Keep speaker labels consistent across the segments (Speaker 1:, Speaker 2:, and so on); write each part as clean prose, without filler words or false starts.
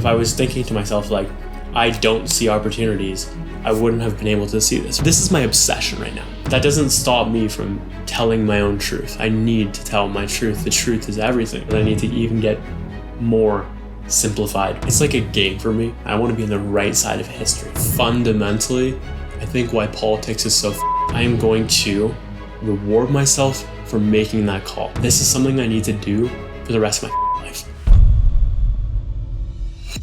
Speaker 1: if I was thinking to myself, like, I don't see opportunities, I wouldn't have been able to see this. This is my obsession right now. That doesn't stop me from telling my own truth. I need to tell my truth. The truth is everything. And I need to even get more simplified. It's like a game for me. I want to be on the right side of history. Fundamentally, I think why politics is so I am going to reward myself for making that call. This is something I need to do for the rest of my life.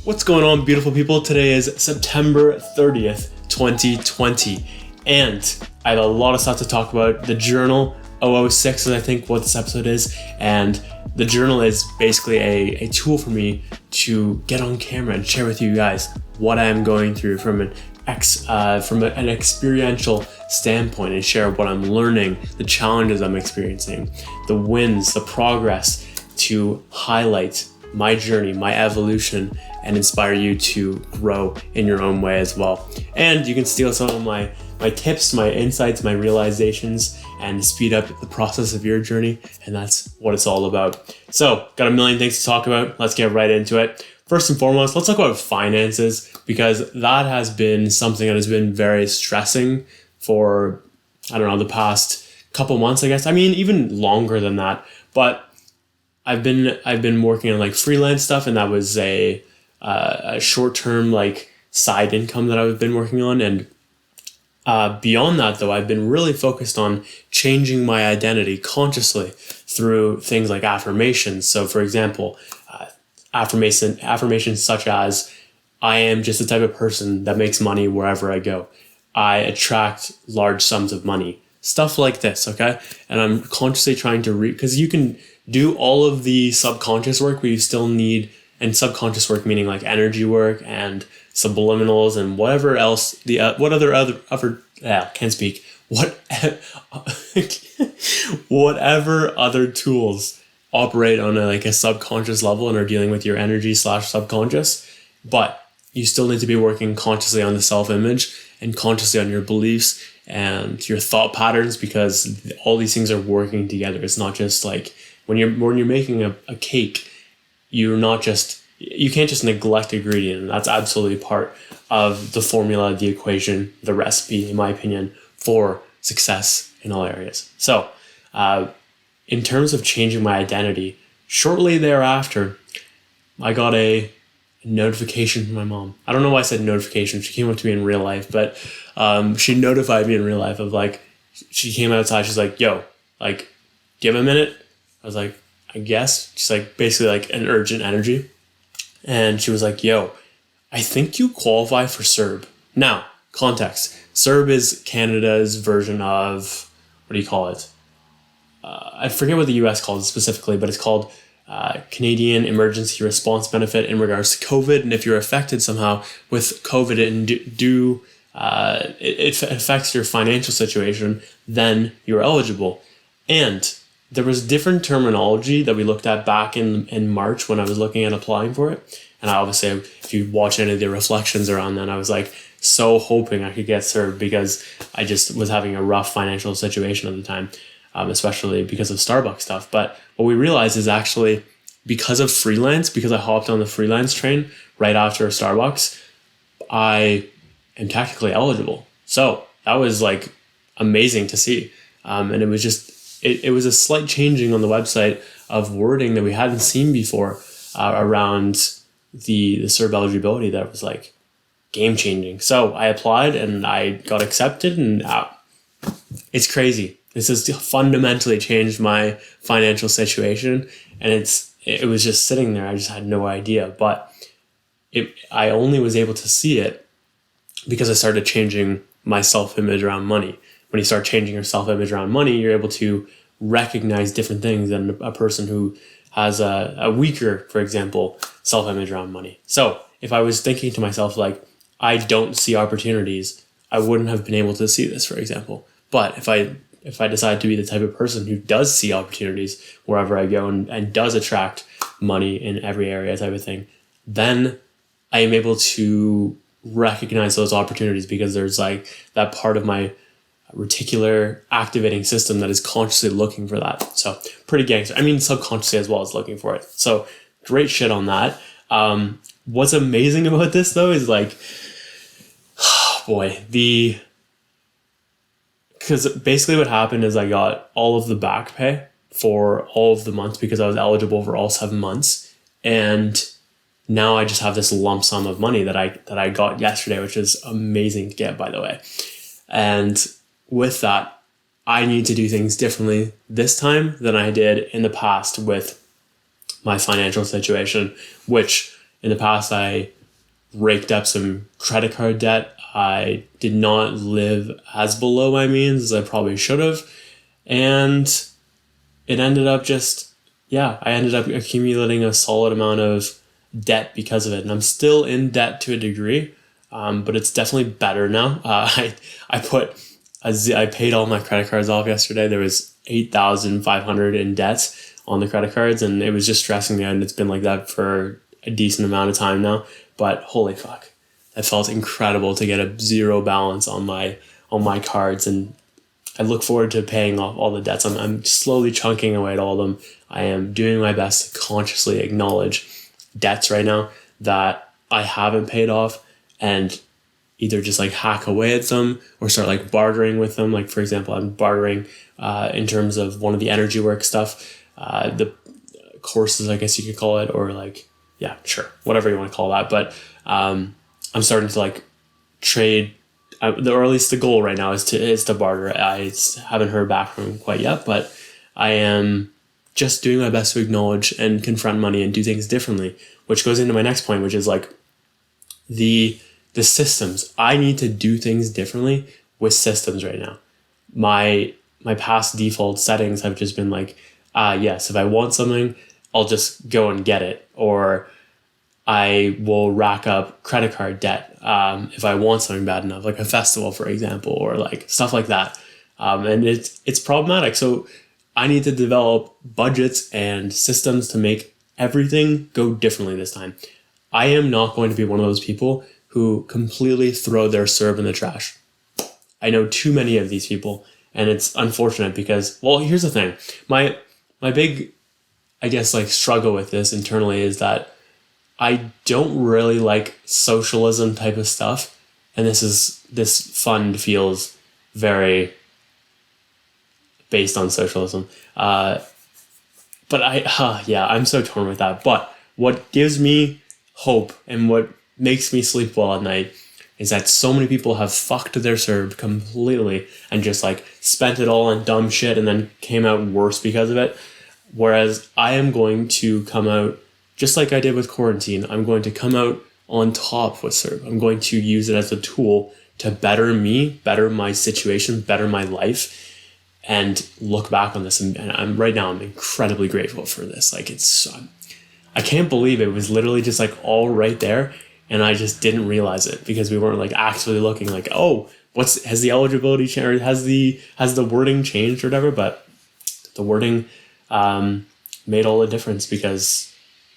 Speaker 1: What's going on, beautiful people? Today is September 30th, 2020, and I have a lot of stuff to talk about. The journal 006 is, I think, what this episode is, and the journal is basically a tool for me to get on camera and share with you guys what I am going through from an experiential standpoint, and share what I'm learning, the challenges I'm experiencing, the wins, the progress, to highlight my journey, my evolution, and inspire you to grow in your own way as well. And you can steal some of my tips, my insights, my realizations, and speed up the process of your journey. And that's what it's all about. So, got a million things to talk about. Let's get right into it. First and foremost, let's talk about finances, because that has been something that has been very stressing for, I don't know, the past couple months, I guess. I mean, even longer than that. But I've been working on like freelance stuff, and that was a short-term like side income that I've been working on. And beyond that, though, I've been really focused on changing my identity consciously through things like affirmations. So, for example, affirmations such as, I am just the type of person that makes money wherever I go. I attract large sums of money. Stuff like this, okay? And I'm consciously trying to because you can do all of the subconscious work, but you still need, and subconscious work meaning like energy work and subliminals and whatever else, whatever other tools operate on a subconscious level and are dealing with your energy / subconscious. But you still need to be working consciously on the self-image and consciously on your beliefs and your thought patterns, because all these things are working together. It's not just like when you're making a cake, you can't just neglect a ingredient. That's absolutely part of the formula, the equation, the recipe, in my opinion, for success in all areas. So, in terms of changing my identity, shortly thereafter, I got a notification from my mom. I don't know why I said notification. She came up to me in real life, but she notified me in real life of she came outside. She's like, yo, do you have a minute? I was like, I guess. She's like, basically like an urgent energy. And she was like, yo, I think you qualify for CERB. Now, context. CERB is Canada's version of, what do you call it? I forget what the US calls it specifically, but it's called Canadian Emergency Response Benefit in regards to COVID. And if you're affected somehow with COVID and it affects your financial situation, then you're eligible. And there was different terminology that we looked at back in March when I was looking at applying for it. And I obviously, if you watch any of the reflections around then, I was like so hoping I could get served, because I just was having a rough financial situation at the time, especially because of Starbucks stuff. But what we realized is actually because I hopped on the freelance train right after Starbucks, I am technically eligible. So that was like amazing to see. And it was just, it was a slight changing on the website of wording that we hadn't seen before around the CERB eligibility that was like game changing. So I applied and I got accepted, and it's crazy. This has fundamentally changed my financial situation, and it was just sitting there. I just had no idea, but I only was able to see it because I started changing my self-image around money. When you start changing your self-image around money, you're able to recognize different things than a person who has a weaker, for example, self-image around money. So if I was thinking to myself, like, I don't see opportunities, I wouldn't have been able to see this, for example. But if I decide to be the type of person who does see opportunities wherever I go and does attract money in every area type of thing, then I am able to recognize those opportunities, because there's like that part of my reticular activating system that is consciously looking for that. So pretty gangster. I mean, subconsciously as well as looking for it. So great shit on that. what's amazing about this though is like, boy, because basically what happened is I got all of the back pay for all of the months because I was eligible for all 7 months. And now I just have this lump sum of money that I got yesterday, which is amazing to get, by the way. And with that, I need to do things differently this time than I did in the past with my financial situation, which in the past I raked up some credit card debt. I did not live as below my means as I probably should have. And it ended up I ended up accumulating a solid amount of debt because of it. And I'm still in debt to a degree, but it's definitely better now. I paid all my credit cards off yesterday. There was $8,500 in debt on the credit cards, and it was just stressing me out. And it's been like that for a decent amount of time now. But holy fuck, it felt incredible to get a zero balance on my cards, and I look forward to paying off all the debts. I'm slowly chunking away at all of them. I am doing my best to consciously acknowledge debts right now that I haven't paid off, and either just like hack away at them or start like bartering with them. Like for example, I'm bartering in terms of one of the energy work stuff, the courses, I guess you could call it, or like, yeah, sure, whatever you want to call that. But I'm starting to like trade. Or at least the goal right now is to barter. I haven't heard back from him quite yet, but I am just doing my best to acknowledge and confront money and do things differently, which goes into my next point, which is like the systems. I need to do things differently with systems right now. My past default settings have just been like, yes, if I want something, I'll just go and get it, or I will rack up credit card debt if I want something bad enough, like a festival, for example, or like stuff like that. And it's problematic. So I need to develop budgets and systems to make everything go differently this time. I am not going to be one of those people who completely throw their serve in the trash. I know too many of these people, and it's unfortunate because, well, here's the thing. My big, I guess, like struggle with this internally is that I don't really like socialism type of stuff. And this fund feels very based on socialism. But I'm so torn with that. But what gives me hope and what makes me sleep well at night is that so many people have fucked their serve completely and just like spent it all on dumb shit and then came out worse because of it. Whereas I am going to come out, just like I did with quarantine, I'm going to come out on top with serve. I'm going to use it as a tool to better me, better my situation, better my life, and look back on this. And I'm incredibly grateful for this. Like I can't believe it was literally just like all right there. And I just didn't realize it because we weren't like actually looking like, oh, has the eligibility changed, or has the wording changed or whatever. But the wording made all the difference because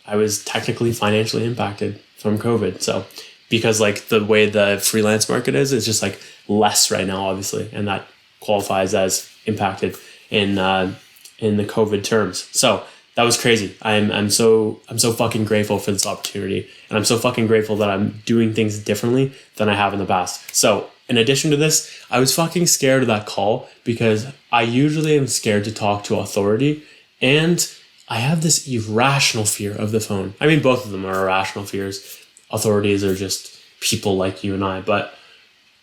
Speaker 1: I was technically financially impacted from COVID. So because like the way the freelance market is, it's just like less right now, obviously. And that qualifies as impacted in the COVID terms. So that was crazy. I'm so fucking grateful for this opportunity. And I'm so fucking grateful that I'm doing things differently than I have in the past. So in addition to this, I was fucking scared of that call because I usually am scared to talk to authority, and I have this irrational fear of the phone. I mean, both of them are irrational fears. Authorities are just people like you and I, but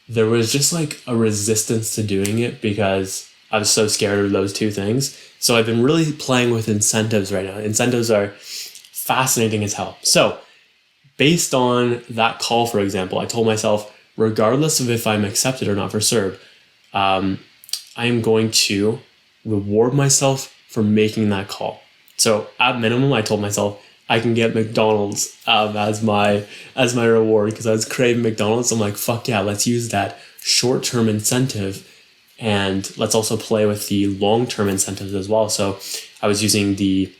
Speaker 1: there was just like a resistance to doing it because I was so scared of those two things. So I've been really playing with incentives right now. Incentives are fascinating as hell. So based on that call, for example, I told myself, regardless of if I'm accepted or not for CERB, I am going to reward myself for making that call. So at minimum, I told myself I can get McDonald's as my reward because I was craving McDonald's. I'm like, fuck yeah, let's use that short-term incentive, and let's also play with the long-term incentives as well. So I was using the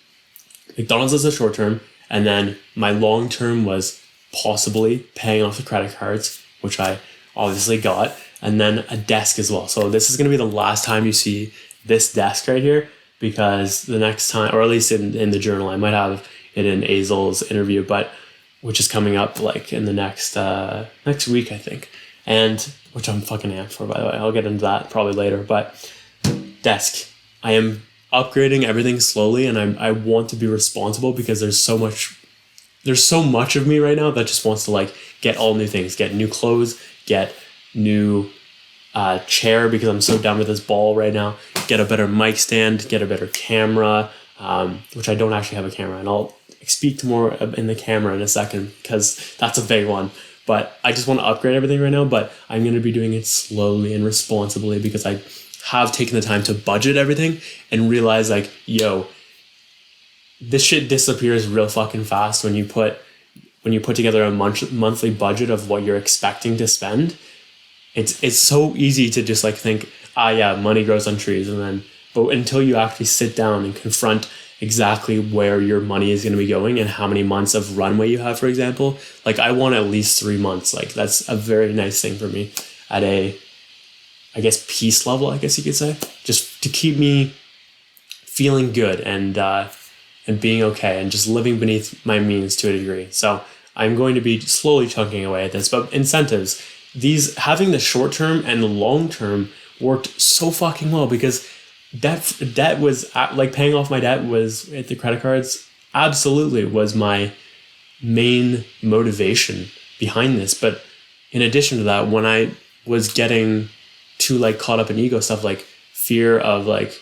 Speaker 1: McDonald's as a short-term, and then my long-term was possibly paying off the credit cards, which I obviously got, and then a desk as well. So this is going to be the last time you see this desk right here, because the next time, or at least in the journal, I might have it in Azel's interview, but which is coming up like in the next week, I think. And which I'm fucking amped for, by the way. I'll get into that probably later. But desk. I am upgrading everything slowly, and I want to be responsible because there's so much of me right now that just wants to like get all new things, get new clothes, get new chair because I'm so done with this ball right now, get a better mic stand, get a better camera, which I don't actually have a camera, and I'll speak to more in the camera in a second because that's a big one. But I just want to upgrade everything right now, but I'm going to be doing it slowly and responsibly because I have taken the time to budget everything and realize like, yo, this shit disappears real fucking fast when you put together a monthly budget of what you're expecting to spend. It's so easy to just like think, yeah, money grows on trees, but until you actually sit down and confront exactly where your money is going to be going and how many months of runway you have, for example, like I want at least 3 months. Like that's a very nice thing for me at a, I guess, peace level, I guess you could say, just to keep me feeling good and being okay and just living beneath my means to a degree. So I'm going to be slowly chunking away at this. But incentives, these having the short term and the long term worked so fucking well because debt was like paying off my debt was at the credit cards absolutely was my main motivation behind this. But in addition to that, when I was getting too like caught up in ego stuff, like fear of like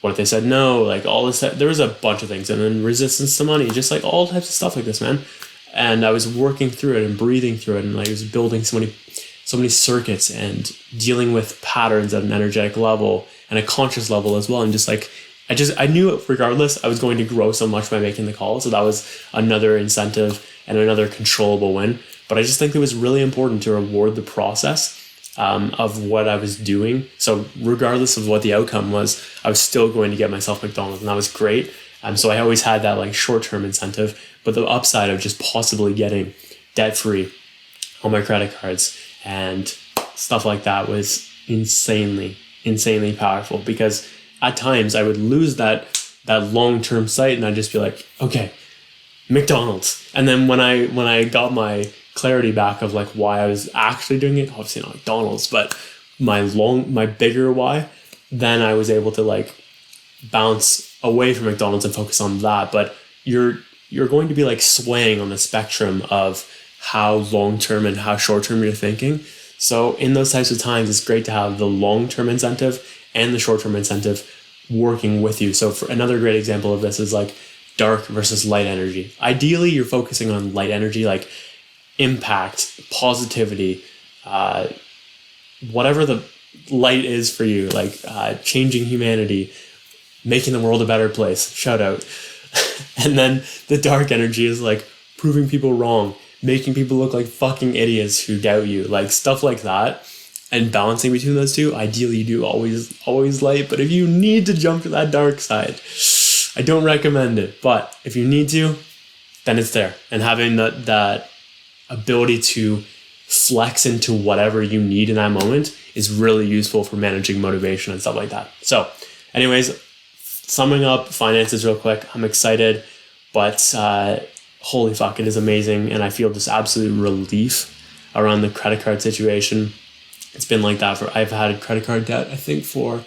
Speaker 1: what if they said no, like all this, there was a bunch of things, and then resistance to money, just like all types of stuff like this, man. And I was working through it and breathing through it, and like I was building so many circuits and dealing with patterns at an energetic level and a conscious level as well. And just like, I knew regardless, I was going to grow so much by making the call. So that was another incentive and another controllable win. But I just think it was really important to reward the process of what I was doing. So regardless of what the outcome was, I was still going to get myself McDonald's, and that was great. So I always had that like short-term incentive, but the upside of just possibly getting debt-free on my credit cards and stuff like that was insanely powerful, because at times I would lose that long-term sight and I'd just be like, okay, McDonald's. And then when I got my clarity back of like why I was actually doing it, obviously not McDonald's, but my bigger why, then I was able to like bounce away from McDonald's and focus on that. But you're going to be like swaying on the spectrum of how long-term and how short-term you're thinking. So in those types of times, it's great to have the long-term incentive and the short-term incentive working with you. So for another great example of this is like dark versus light energy. Ideally, you're focusing on light energy, like impact, positivity, whatever the light is for you, like changing humanity, making the world a better place, shout out. And then the dark energy is like proving people wrong, making people look like fucking idiots who doubt you, like stuff like that. And balancing between those two, ideally you do always light, but if you need to jump to that dark side, I don't recommend it. But if you need to, then it's there. And having that ability to flex into whatever you need in that moment is really useful for managing motivation and stuff like that. So anyways, summing up finances real quick, I'm excited, but holy fuck, it is amazing. And I feel this absolute relief around the credit card situation. It's been like that I've had credit card debt, I think for,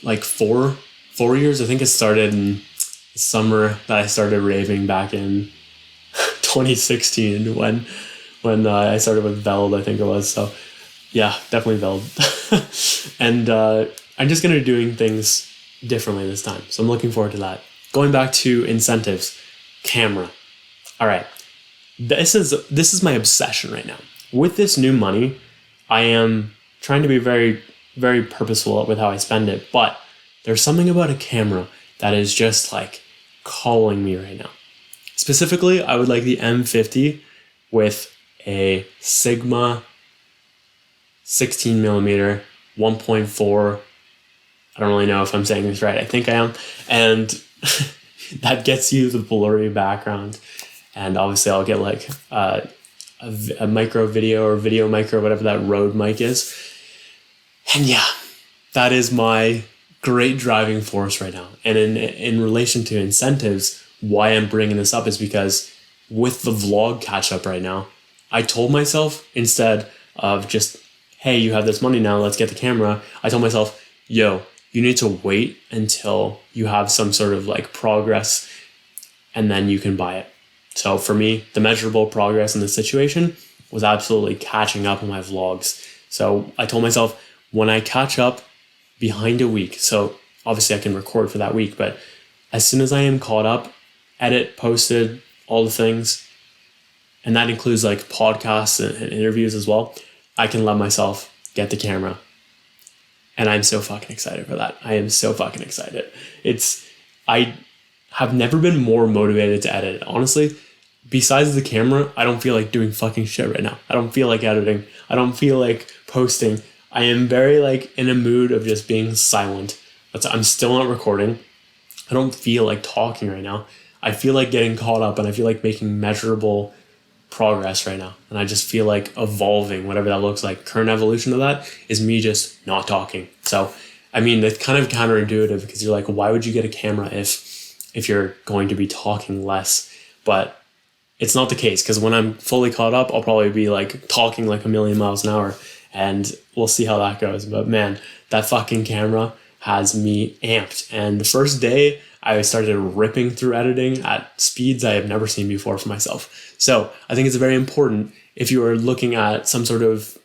Speaker 1: like four years. I think it started in the summer that I started raving back in 2016 when I started with Veld, I think it was. So yeah, definitely Veld. And I'm just going to be doing things differently this time. So I'm looking forward to that. Going back to incentives, camera. All right. This is my obsession right now. With this new money, I am trying to be very, very purposeful with how I spend it, but there's something about a camera that is just like calling me right now. Specifically, I would like the M50 with a Sigma 16mm 1.4. I don't really know if I'm saying this right. I think I am. And that gets you the blurry background. And obviously I'll get like a micro video or video micro, whatever that Rode mic is. And yeah, that is my great driving force right now. And in relation to incentives, why I'm bringing this up is because with the vlog catch up right now, I told myself, instead of just, hey, you have this money now, let's get the camera, I told myself, yo, you need to wait until you have some sort of like progress and then you can buy it. So for me, the measurable progress in this situation was absolutely catching up on my vlogs. So I told myself, when I catch up behind a week, so obviously I can record for that week, but as soon as I am caught up, edit, posted, all the things, and that includes like podcasts and interviews as well, I can let myself get the camera. And I'm so fucking excited for that. I am so fucking excited. I have never been more motivated to edit. Honestly, besides the camera, I don't feel like doing fucking shit right now. I don't feel like editing. I don't feel like posting. I am very like in a mood of just being silent. I'm still not recording. I don't feel like talking right now. I feel like getting caught up and I feel like making measurable progress right now. And I just feel like evolving, whatever that looks like. Current evolution of that is me just not talking. So, I mean, it's kind of counterintuitive because you're like, why would you get a camera if you're going to be talking less? But it's not the case, because when I'm fully caught up, I'll probably be like talking like a million miles an hour, and we'll see how that goes. But man, that fucking camera has me amped. And the first day I started ripping through editing at speeds I have never seen before for myself. So I think it's very important, if you are looking at some sort of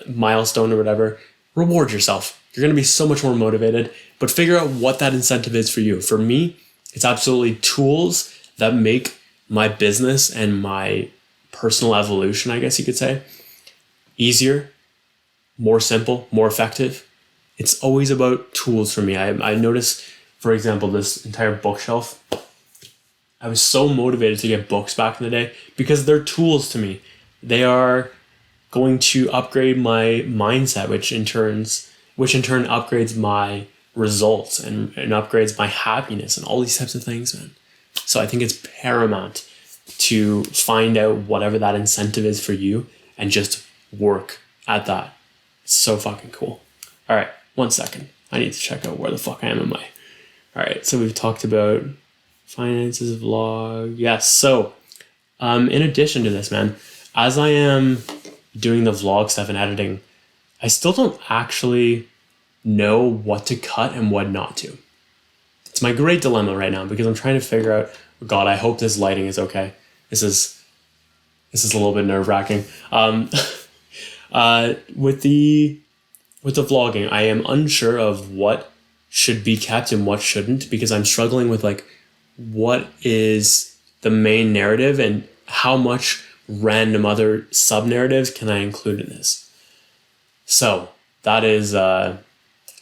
Speaker 1: milestone or whatever, reward yourself. You're going to be so much more motivated, but figure out what that incentive is for you. For me, it's absolutely tools that make my business and my personal evolution, I guess you could say, easier, more simple, more effective. It's always about tools for me. I noticed, for example, this entire bookshelf. I was so motivated to get books back in the day because they're tools to me. They are going to upgrade my mindset, which in turn upgrades my results and upgrades my happiness and all these types of things, man. So I think it's paramount to find out whatever that incentive is for you and just work at that. It's so fucking cool. All right, 1 second. I need to check out where the fuck I am in my... All right, so we've talked about finances, vlog. Yes, so in addition to this, man, as I am doing the vlog stuff and editing, I still don't actually know what to cut and what not to. It's my great dilemma right now because I'm trying to figure out, God, I hope this lighting is okay. This is a little bit nerve-wracking. With the vlogging, I am unsure of what should be kept and what shouldn't, because I'm struggling with like what is the main narrative and how much random other sub-narratives can I include in this. So that is an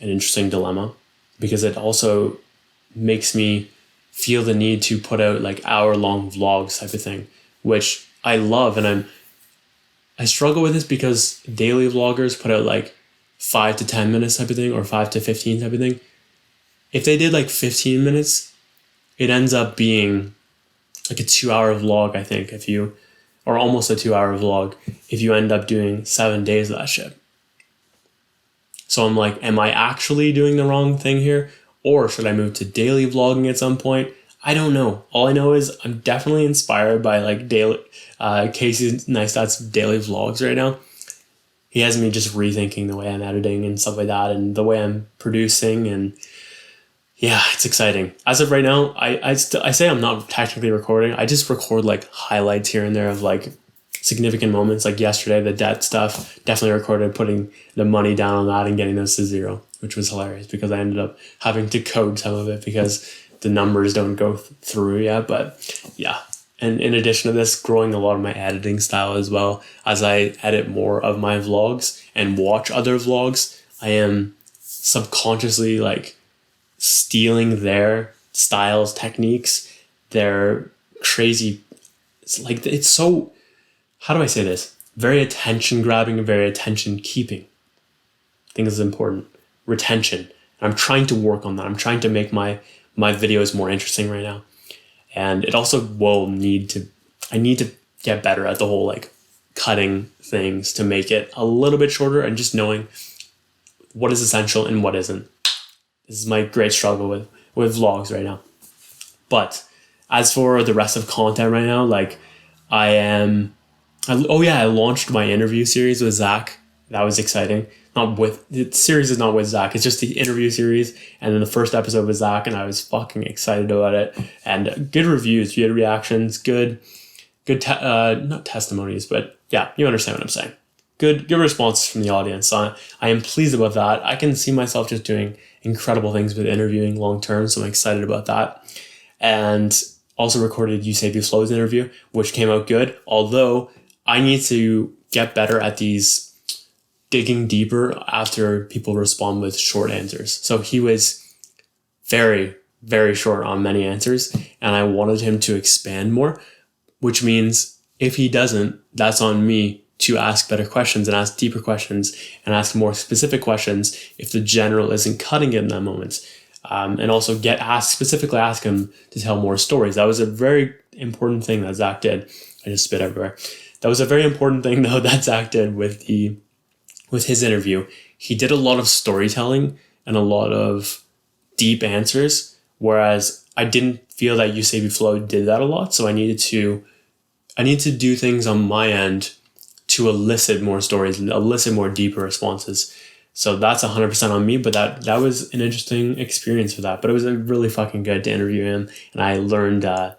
Speaker 1: interesting dilemma, because it also makes me feel the need to put out like hour-long vlogs type of thing, which I love. And I struggle with this because daily vloggers put out like 5 to 10 minutes type of thing, or 5 to 15 type of thing. If they did like 15 minutes, it ends up being like a 2-hour vlog, I think, or almost a 2-hour vlog, if you end up doing 7 days of that shit. So I'm like, am I actually doing the wrong thing here? Or should I move to daily vlogging at some point? I don't know. All I know is I'm definitely inspired by like Casey Neistat's daily vlogs right now. He has me just rethinking the way I'm editing and stuff like that, and the way I'm producing, and yeah, it's exciting. As of right now, I say I'm not technically recording. I just record like highlights here and there of like significant moments. Like yesterday, the debt stuff, definitely recorded putting the money down on that and getting those to zero, which was hilarious because I ended up having to code some of it because the numbers don't go through yet. But yeah. And in addition to this, growing a lot of my editing style as well. As I edit more of my vlogs and watch other vlogs, I am subconsciously like stealing their styles, techniques, their crazy, it's so, how do I say this? Very attention grabbing and very attention keeping. I think this is important. Retention. I'm trying to work on that. I'm trying to make my videos more interesting right now. And it also I need to get better at the whole like cutting things to make it a little bit shorter and just knowing what is essential and what isn't. This is my great struggle with vlogs right now. But As for the rest of content right now, like I launched my interview series with Zach. That was exciting. The series is not with Zach. It's just the interview series. And then the first episode with Zach, and I was fucking excited about it. And good reviews, good reactions, not testimonies, but yeah, you understand what I'm saying. Good responses from the audience. I am pleased about that. I can see myself just doing incredible things with interviewing long term, so I'm excited about that. And also recorded You Save Your Flow's interview, which came out good, although I need to get better at these digging deeper after people respond with short answers. So he was very, very short on many answers, and I wanted him to expand more, which means if he doesn't, that's on me to ask better questions and ask deeper questions and ask more specific questions if the general isn't cutting it in that moment. And also specifically ask him to tell more stories. That was a very important thing that Zach did. I just spit everywhere. That was a very important thing though that Zach did with his interview. He did a lot of storytelling and a lot of deep answers, whereas I didn't feel that You Save Your Flow did that a lot. So I need to do things on my end to elicit more stories, elicit more deeper responses. So that's 100% on me, but that was an interesting experience for that. But it was really fucking good to interview him, and I learned a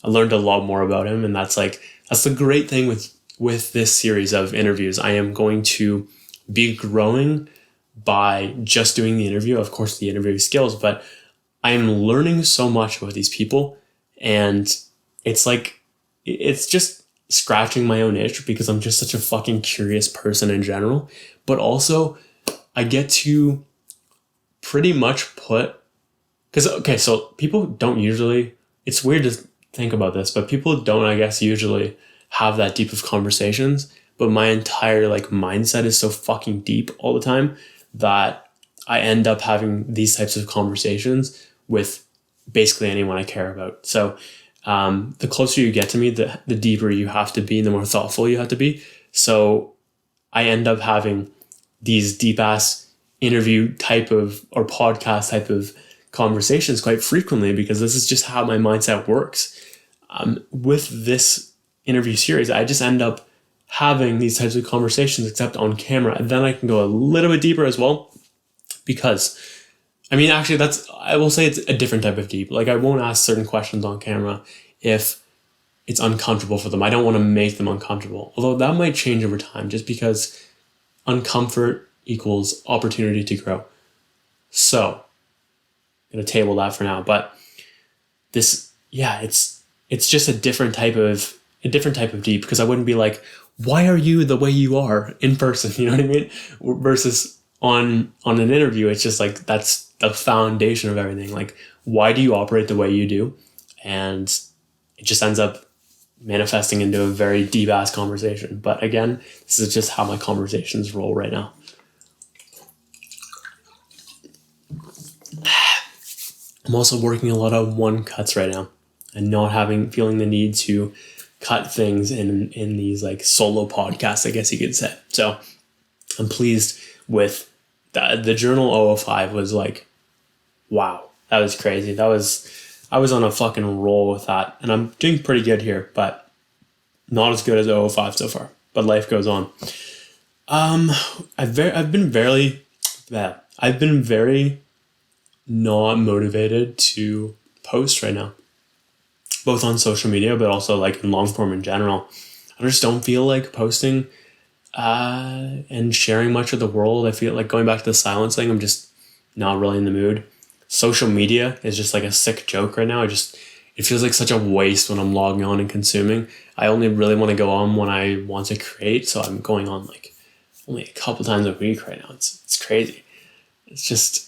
Speaker 1: lot more about him, and that's the great thing with this series of interviews. I am going to be growing by just doing the interview, of course, the interview skills, but I am learning so much about these people, and it's just scratching my own itch because I'm just such a fucking curious person in general, but also I get to pretty much so people don't usually, it's weird to think about this, but people don't, I guess, usually have that deep of conversations, but my entire mindset is so fucking deep all the time that I end up having these types of conversations with basically anyone I care about. So the closer you get to me, the deeper you have to be and the more thoughtful you have to be. So I end up having these deep ass interview type of or podcast type of conversations quite frequently because this is just how my mindset works. With this interview series, I just end up having these types of conversations except on camera, and then I can go a little bit deeper as well because actually I will say it's a different type of deep. I won't ask certain questions on camera if it's uncomfortable for them. I don't want to make them uncomfortable, although that might change over time just because uncomfort equals opportunity to grow. So I'm going to table that for now, but it's just a different type of deep because I wouldn't be like, why are you the way you are in person? You know what I mean? Versus on an interview, it's just that's the foundation of everything. Why do you operate the way you do? And it just ends up manifesting into a very deep ass conversation. But again, this is just how my conversations roll right now. I'm also working a lot of one cuts right now and not feeling the need to cut things in these solo podcasts, I guess you could say. So I'm pleased with that. The Journal 005 was wow, that was crazy. I was on a fucking roll with that, and I'm doing pretty good here, but not as good as 005 so far, but life goes on. I've been very not motivated to post right now, both on social media, but also in long form in general. I just don't feel like posting and sharing much with the world. I feel like going back to the silence thing, I'm just not really in the mood. Social media is just a sick joke right now. It feels like such a waste when I'm logging on and consuming. I only really want to go on when I want to create, so I'm going on only a couple times a week right now. It's crazy. It's just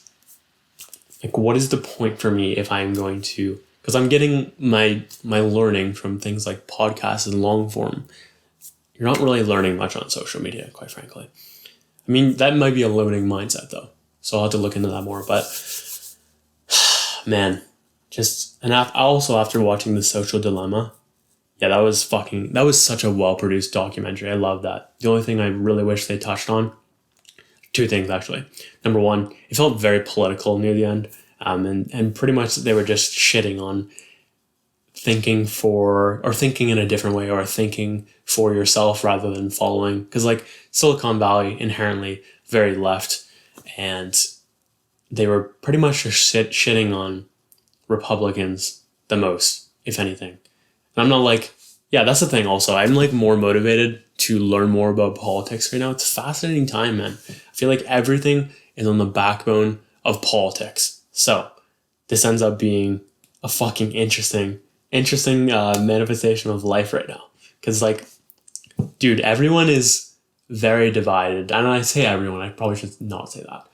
Speaker 1: what is the point for me if I'm going to, because I'm getting my learning from things like podcasts and long form. You're not really learning much on social media, quite frankly. That might be a limiting mindset though, so I'll have to look into that more. But man, also after watching The Social Dilemma, yeah, that was such a well-produced documentary. I love that. The only thing I really wish they touched on, two things actually. Number one, it felt very political near the end, and pretty much they were just shitting on thinking in a different way, or thinking for yourself rather than following. Because like Silicon Valley, inherently very left, and they were pretty much just shitting on Republicans the most, if anything. And I'm not like, yeah, that's the thing also. I'm like more motivated to learn more about politics right now. It's a fascinating time, man. I feel like everything is on the backbone of politics. So this ends up being a fucking interesting manifestation of life right now. Because like, dude, everyone is very divided. And I say everyone, I probably should not say that.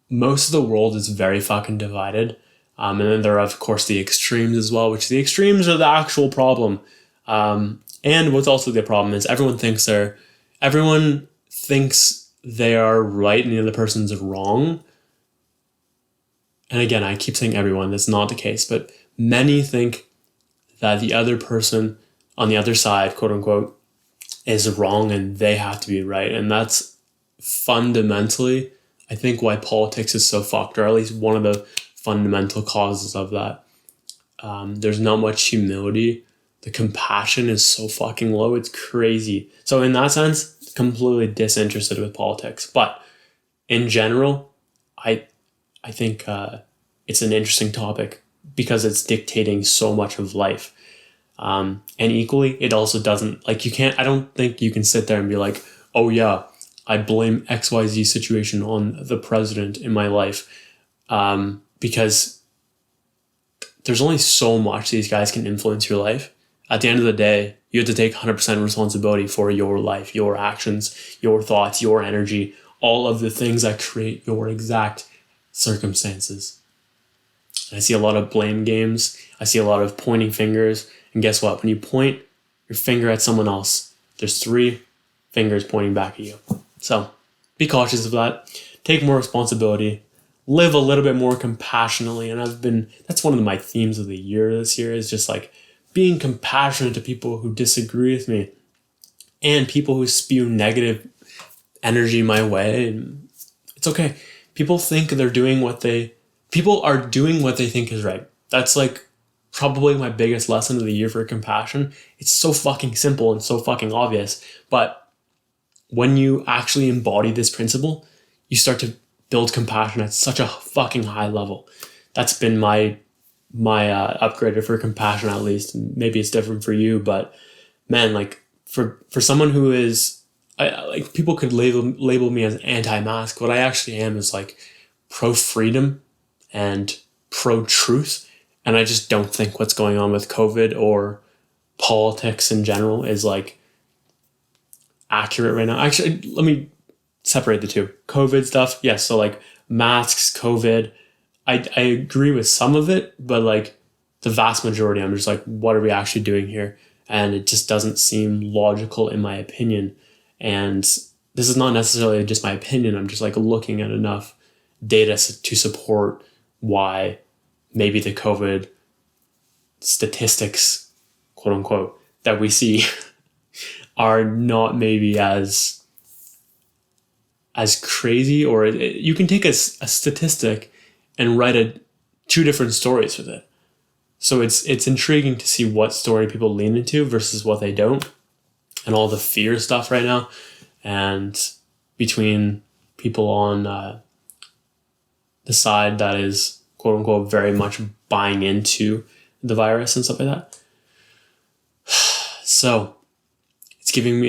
Speaker 1: Most of the world is very fucking divided. And then there are, of course, the extremes as well, which the extremes are the actual problem. And what's also the problem is everyone thinks they are right and the other person's wrong. And again, I keep saying everyone, that's not the case, but many think that the other person on the other side, quote unquote, is wrong and they have to be right. And that's fundamentally, I think, why politics is so fucked, or at least one of the fundamental causes of that. There's not much humility. The compassion is so fucking low. It's crazy. So in that sense, completely disinterested with politics. But in general, I think it's an interesting topic because it's dictating so much of life. And equally, it also doesn't, like, I don't think you can sit there and be like, oh yeah, I blame XYZ situation on the president in my life. Because there's only so much these guys can influence your life. At the end of the day, you have to take 100% responsibility for your life, your actions, your thoughts, your energy, all of the things that create your exact circumstances. And I see a lot of blame games. I see a lot of pointing fingers. And guess what? When you point your finger at someone else, there's 3 fingers pointing back at you. So be cautious of that. Take more responsibility. Live a little bit more compassionately. And that's one of my themes of the year this year, is just like being compassionate to people who disagree with me and people who spew negative energy my way. And it's okay. People are doing what they think is right. That's like probably my biggest lesson of the year for compassion. It's so fucking simple and so fucking obvious. But when you actually embody this principle, you start to build compassion at such a fucking high level. That's been my upgrader for compassion, at least. Maybe it's different for you, but man, like for someone who is, like, people could label me as anti-mask. What I actually am is like pro-freedom and pro-truth. And I just don't think what's going on with COVID or politics in general is like accurate right now. Actually, let me separate the two. COVID stuff, yes. So like masks, COVID, I agree with some of it, but like the vast majority, I'm just like, what are we actually doing here? And it just doesn't seem logical in my opinion. And this is not necessarily just my opinion. I'm just like looking at enough data to support why maybe the COVID statistics, quote unquote, that we see are not maybe as crazy. Or you can take a statistic and write 2 different stories with it. So it's intriguing to see what story people lean into versus what they don't, and all the fear stuff right now, and between people on the side that is, quote unquote, very much buying into the virus and stuff like that. So it's giving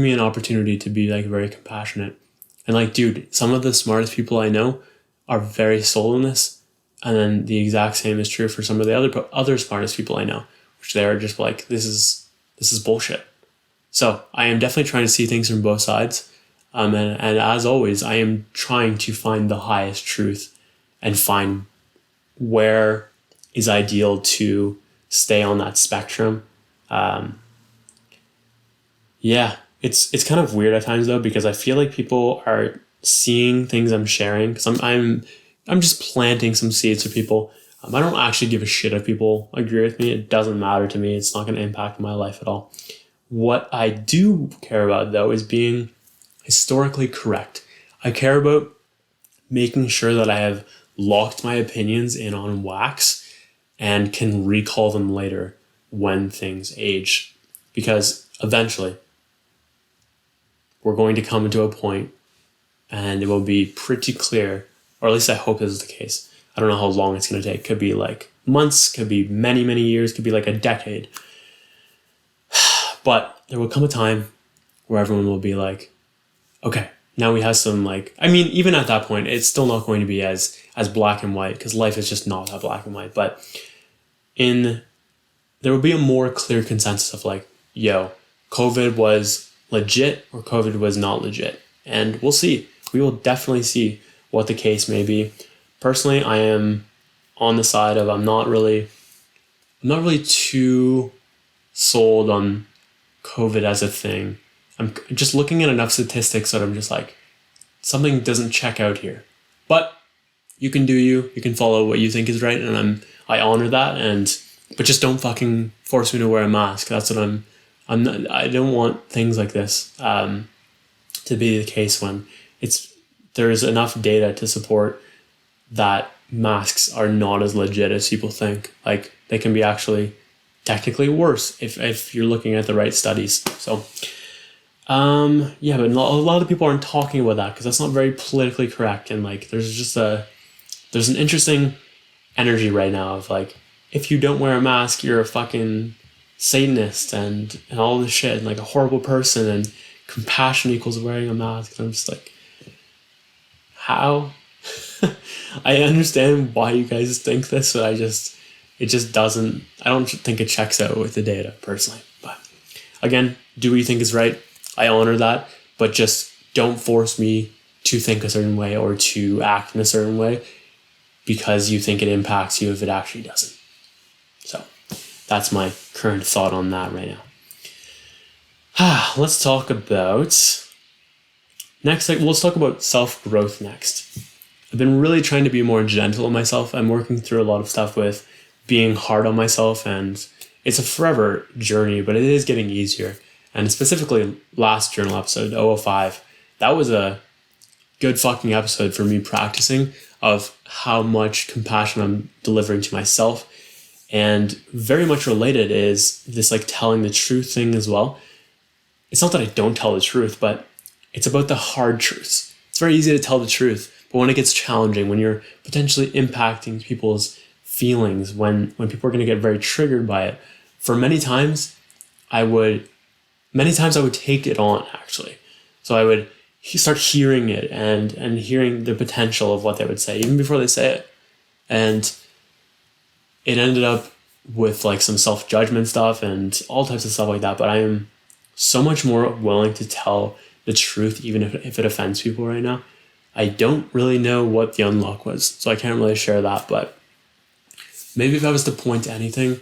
Speaker 1: me an opportunity to be like very compassionate. And like, dude, some of the smartest people I know are very sold in this. And then the exact same is true for some of the other smartest people I know, which they are just like, this is bullshit. So I am definitely trying to see things from both sides. And as always, I am trying to find the highest truth and find where is ideal to stay on that spectrum. Yeah, it's kind of weird at times though, because I feel like people are seeing things I'm sharing, because I'm just planting some seeds for people. I don't actually give a shit if people agree with me. It doesn't matter to me. It's not going to impact my life at all. What I do care about though is being historically correct. I care about making sure that I have locked my opinions in on wax and can recall them later. when things age, because eventually we're going to come to a point and it will be pretty clear, or at least I hope this is the case. I don't know how long it's going to take. Could be like months, could be many, many years, could be like a decade. But there will come a time where everyone will be like, okay, now we have some like, I mean, even at that point, it's still not going to be as black and white, because life is just not that black and white. But there will be a more clear consensus of like, yo, COVID was legit or COVID was not legit. And we'll see. We will definitely see what the case may be. Personally, I am on the side of I'm not really too sold on COVID as a thing. I'm just looking at enough statistics that I'm just like, something doesn't check out here. But you can do you can follow what you think is right, and I honor that, but just don't fucking force me to wear a mask. That's what I don't want things like this to be the case when there's enough data to support that masks are not as legit as people think. Like, they can be actually technically worse if you're looking at the right studies. So yeah, but a lot of people aren't talking about that because that's not very politically correct. And like, there's an interesting energy right now of like, if you don't wear a mask, you're a fucking Satanist and all this shit, and like a horrible person, and compassion equals wearing a mask. And I'm just like, how? I understand why you guys think this, but it just doesn't, I don't think it checks out with the data personally. But again, do what you think is right. I honor that, but just don't force me to think a certain way or to act in a certain way because you think it impacts you if it actually doesn't. So that's my current thought on that right now. Let's talk about let's talk about self-growth next. I've been really trying to be more gentle on myself. I'm working through a lot of stuff with being hard on myself, and it's a forever journey, but it is getting easier. And specifically last journal episode, 005, that was a good fucking episode for me practicing of how much compassion I'm delivering to myself. And very much related is this like telling the truth thing as well. It's not that I don't tell the truth, but it's about the hard truths. It's very easy to tell the truth, but when it gets challenging, when you're potentially impacting people's feelings, when people are going to get very triggered by it, for many times I would take it on, actually. So I would start hearing it and hearing the potential of what they would say, even before they say it. And it ended up with like some self-judgment stuff and all types of stuff like that. But I am so much more willing to tell the truth, even if it offends people right now. I don't really know what the unlock was, so I can't really share that. But maybe if I was to point to anything,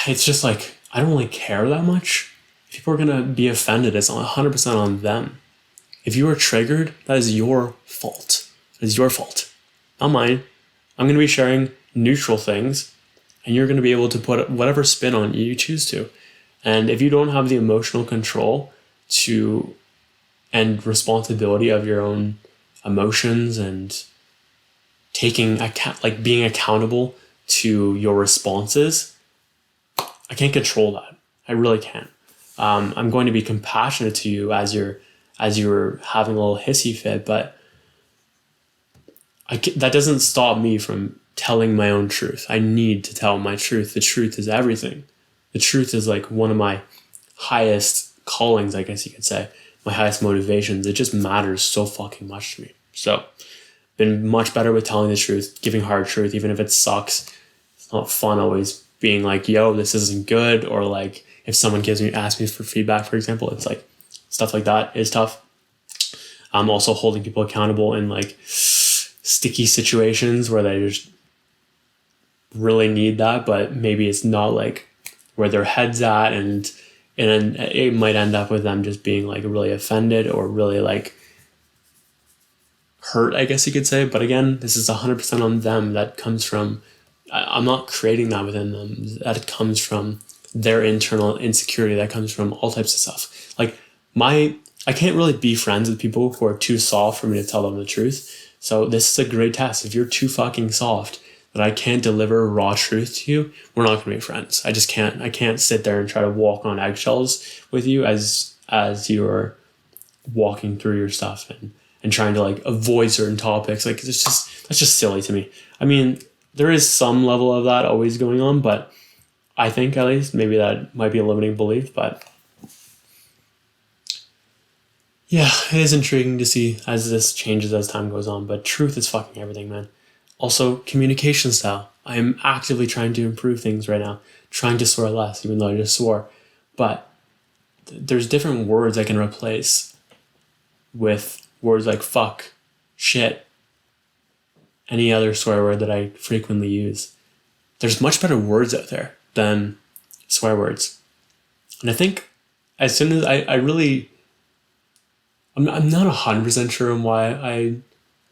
Speaker 1: it's just like, I don't really care that much. If people are going to be offended, it's 100% on them. If you are triggered, that is your fault. It is your fault, not mine. I'm going to be sharing neutral things, and you're going to be able to put whatever spin on you choose to. And if you don't have the emotional control and responsibility of your own emotions and being accountable to your responses, I can't control that. I really can't. I'm going to be compassionate to you as you're having a little hissy fit, but that doesn't stop me from telling my own truth. I need to tell my truth. The truth is everything. The truth is like one of my highest callings, I guess you could say, my highest motivations. It just matters so fucking much to me. So, been much better with telling the truth, giving hard truth, even if it sucks. It's not fun always being like, yo, this isn't good, or like if someone asks me for feedback, for example, it's like stuff like that is tough. I'm also holding people accountable in like sticky situations where they just really need that, but maybe it's not like where their head's at, and it might end up with them just being like really offended or really like hurt, I guess you could say. But again, this is 100% on them. That comes from, I'm not creating that within them. That comes from their internal insecurity. That comes from all types of stuff. Like I can't really be friends with people who are too soft for me to tell them the truth. So this is a great test. If you're too fucking soft, that I can't deliver raw truth to you, we're not gonna be friends. I just can't. I can't sit there and try to walk on eggshells with you as you're walking through your stuff and trying to like avoid certain topics. Like that's just silly to me. I mean, there is some level of that always going on, but I think at least maybe that might be a limiting belief, but yeah, it is intriguing to see as this changes as time goes on, but truth is fucking everything, man. Also, communication style. I am actively trying to improve things right now, trying to swear less, even though I just swore. But there's different words I can replace with words like fuck, shit, any other swear word that I frequently use. There's much better words out there than swear words. And I think as soon as I'm not 100% sure on why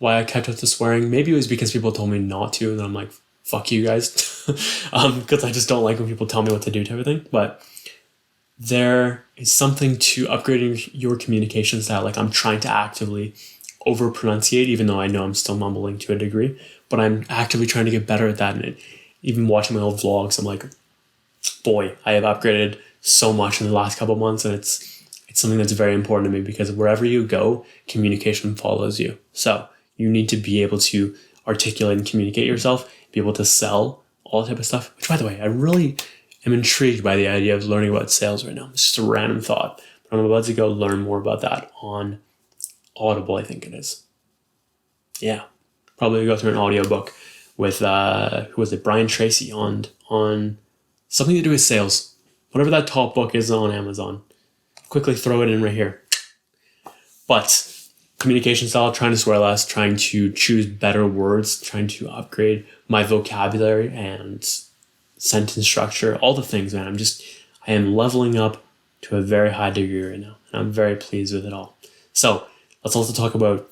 Speaker 1: I kept up the swearing. Maybe it was because people told me not to, and then I'm like, fuck you guys. Because I just don't like when people tell me what to do type of thing. But there is something to upgrading your communication style. Like I'm trying to actively over pronunciate, even though I know I'm still mumbling to a degree, but I'm actively trying to get better at that. And even watching my old vlogs, I'm like, boy, I have upgraded so much in the last couple of months, and it's something that's very important to me because wherever you go, communication follows you. So you need to be able to articulate and communicate yourself, be able to sell, all that type of stuff. Which, by the way, I really am intrigued by the idea of learning about sales right now. It's just a random thought. But I'm about to go learn more about that on Audible, I think it is. Yeah. Probably go through an audiobook with, who was it, Brian Tracy on something to do with sales. Whatever that top book is on Amazon. Quickly throw it in right here. But communication style, trying to swear less, trying to choose better words, trying to upgrade my vocabulary and sentence structure, all the things, man. I am leveling up to a very high degree right now, and I'm very pleased with it all. So let's also talk about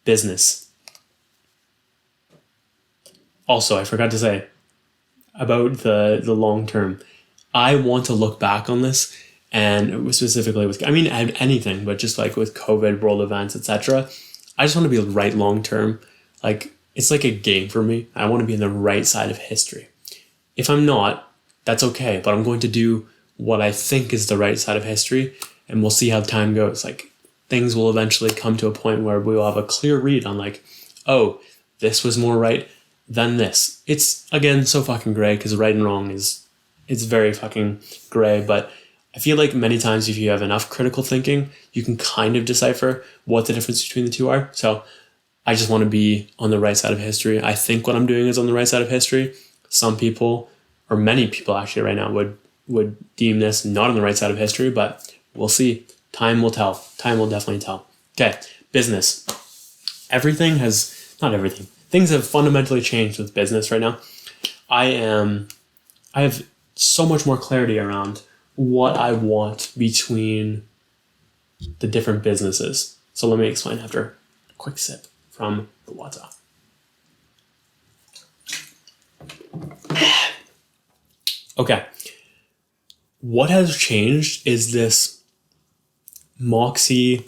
Speaker 1: business. Also, I forgot to say about the long term. I want to look back on this, and specifically with, anything, but just like with COVID, world events, etc. I just want to be right long term. Like, it's like a game for me. I want to be on the right side of history. If I'm not, that's okay, but I'm going to do what I think is the right side of history, and we'll see how time goes. Like, things will eventually come to a point where we will have a clear read on like, oh, this was more right than this. It's, again, so fucking gray, because right and wrong it's very fucking gray, but I feel like many times if you have enough critical thinking, you can kind of decipher what the difference between the two are. So I just want to be on the right side of history. I think what I'm doing is on the right side of history. Some people, or many people actually right now, would deem this not on the right side of history, but we'll see. Time will tell. Time will definitely tell. Okay, business. Things have fundamentally changed with business right now. I have so much more clarity around what I want between the different businesses. So let me explain after a quick sip from the water. Okay. What has changed is this Moxey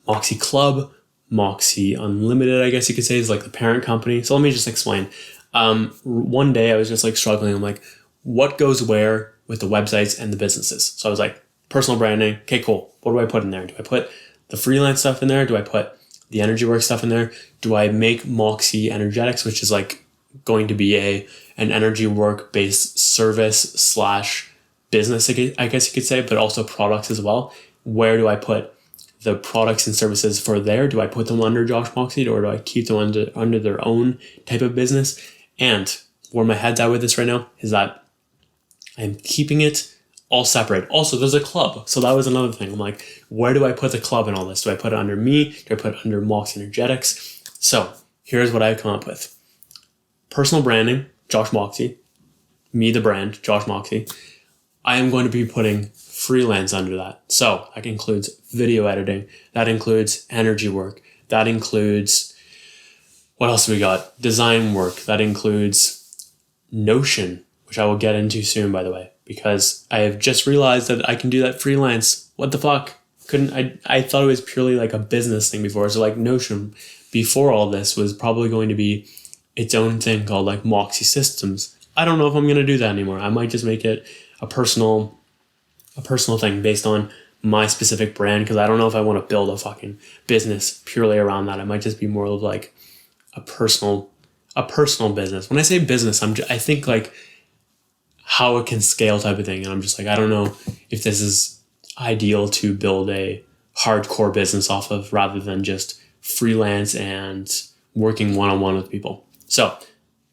Speaker 1: Club, Moxey Unlimited, I guess you could say, is like the parent company. So let me just explain. One day I was just like struggling. I'm like, what goes where with the websites and the businesses? So I was like, personal branding. Okay, cool. What do I put in there? Do I put the freelance stuff in there? Do I put the energy work stuff in there? Do I make Moxey Energetics, which is like going to be an energy work based service / business, I guess you could say, but also products as well? Where do I put the products and services for there? Do I put them under Josh Moxey, or do I keep them under their own type of business? And where my head's at with this right now is that I'm keeping it all separate. Also, there's a club. So that was another thing. I'm like, where do I put the club in all this? Do I put it under me? Do I put it under Moxey Energetics? So here's what I've come up with. Personal branding, Josh Moxey. Me, the brand, Josh Moxey. I am going to be putting freelance under that. So that includes video editing. That includes energy work. That includes, what else do we got? Design work. That includes Notion, which I will get into soon, by the way, because I have just realized that I can do that freelance. What the fuck? I thought it was purely like a business thing before. So like Notion before all this was probably going to be its own thing called like Moxey Systems. I don't know if I'm going to do that anymore. I might just make it a personal thing based on my specific brand, because I don't know if I want to build a fucking business purely around that. It might just be more of like a personal business. When I say business, I think like how it can scale type of thing. And I'm just like, I don't know if this is ideal to build a hardcore business off of, rather than just freelance and working one-on-one with people. So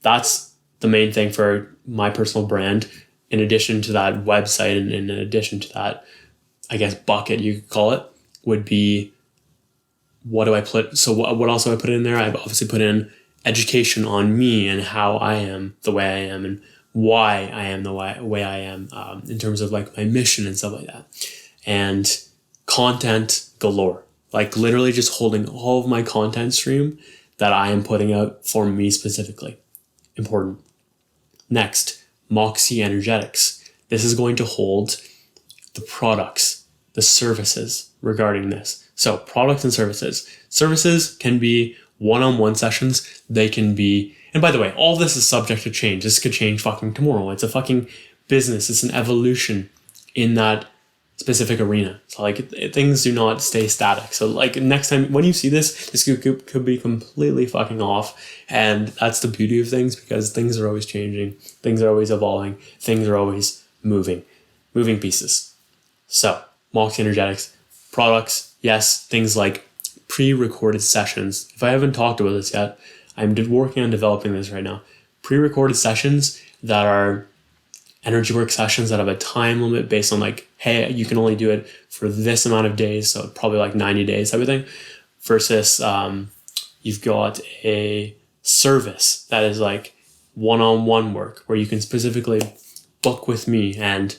Speaker 1: that's the main thing for my personal brand. In addition to that website, and in addition to that, I guess, bucket you could call it, would be, what do I put? So what else do I put in there? I've obviously put in education on me and how I am the way I am, and why I am the way I am, in terms of like my mission and stuff like that. And content galore, like literally just holding all of my content stream that I am putting out for me specifically. Important. Next, Moxey Energetics. This is going to hold the products, the services regarding this. So products and services. Services can be one-on-one sessions. They can be, and by the way, all this is subject to change. This could change fucking tomorrow. It's a fucking business. It's an evolution in that specific arena. So like things do not stay static. So like next time when you see this could be completely fucking off. And that's the beauty of things, because things are always changing. Things are always evolving. Things are always moving pieces. So Moxey Energetics, products, yes, things like pre-recorded sessions. If I haven't talked about this yet, I'm working on developing this right now. Pre-recorded sessions that are energy work sessions that have a time limit based on like, hey, you can only do it for this amount of days, so probably like 90 days type of thing, versus you've got a service that is like one-on-one work where you can specifically book with me and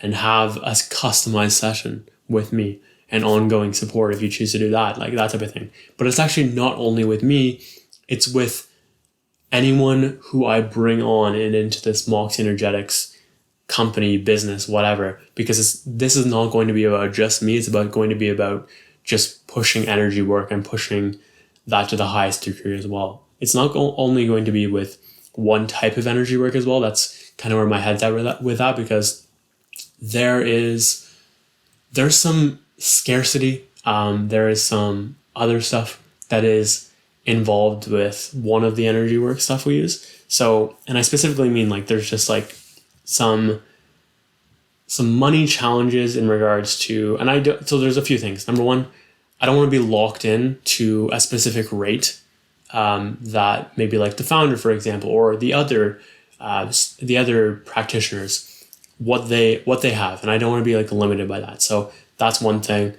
Speaker 1: have a customized session with me and ongoing support if you choose to do that, like that type of thing. But it's actually not only with me, it's with anyone who I bring on and into this Moxey Energetics company, business, whatever, because this is not going to be about just me. It's going to be about just pushing energy work and pushing that to the highest degree as well. It's not only going to be with one type of energy work as well. That's kind of where my head's at with that, because there's some scarcity. There is some other stuff that is involved with one of the energy work stuff we use. So, and I specifically mean like there's just like some money challenges in regards to, so there's a few things. Number one, I don't want to be locked in to a specific rate that maybe like the founder, for example, or the other practitioners, what they have, and I don't want to be like limited by that. So that's one thing.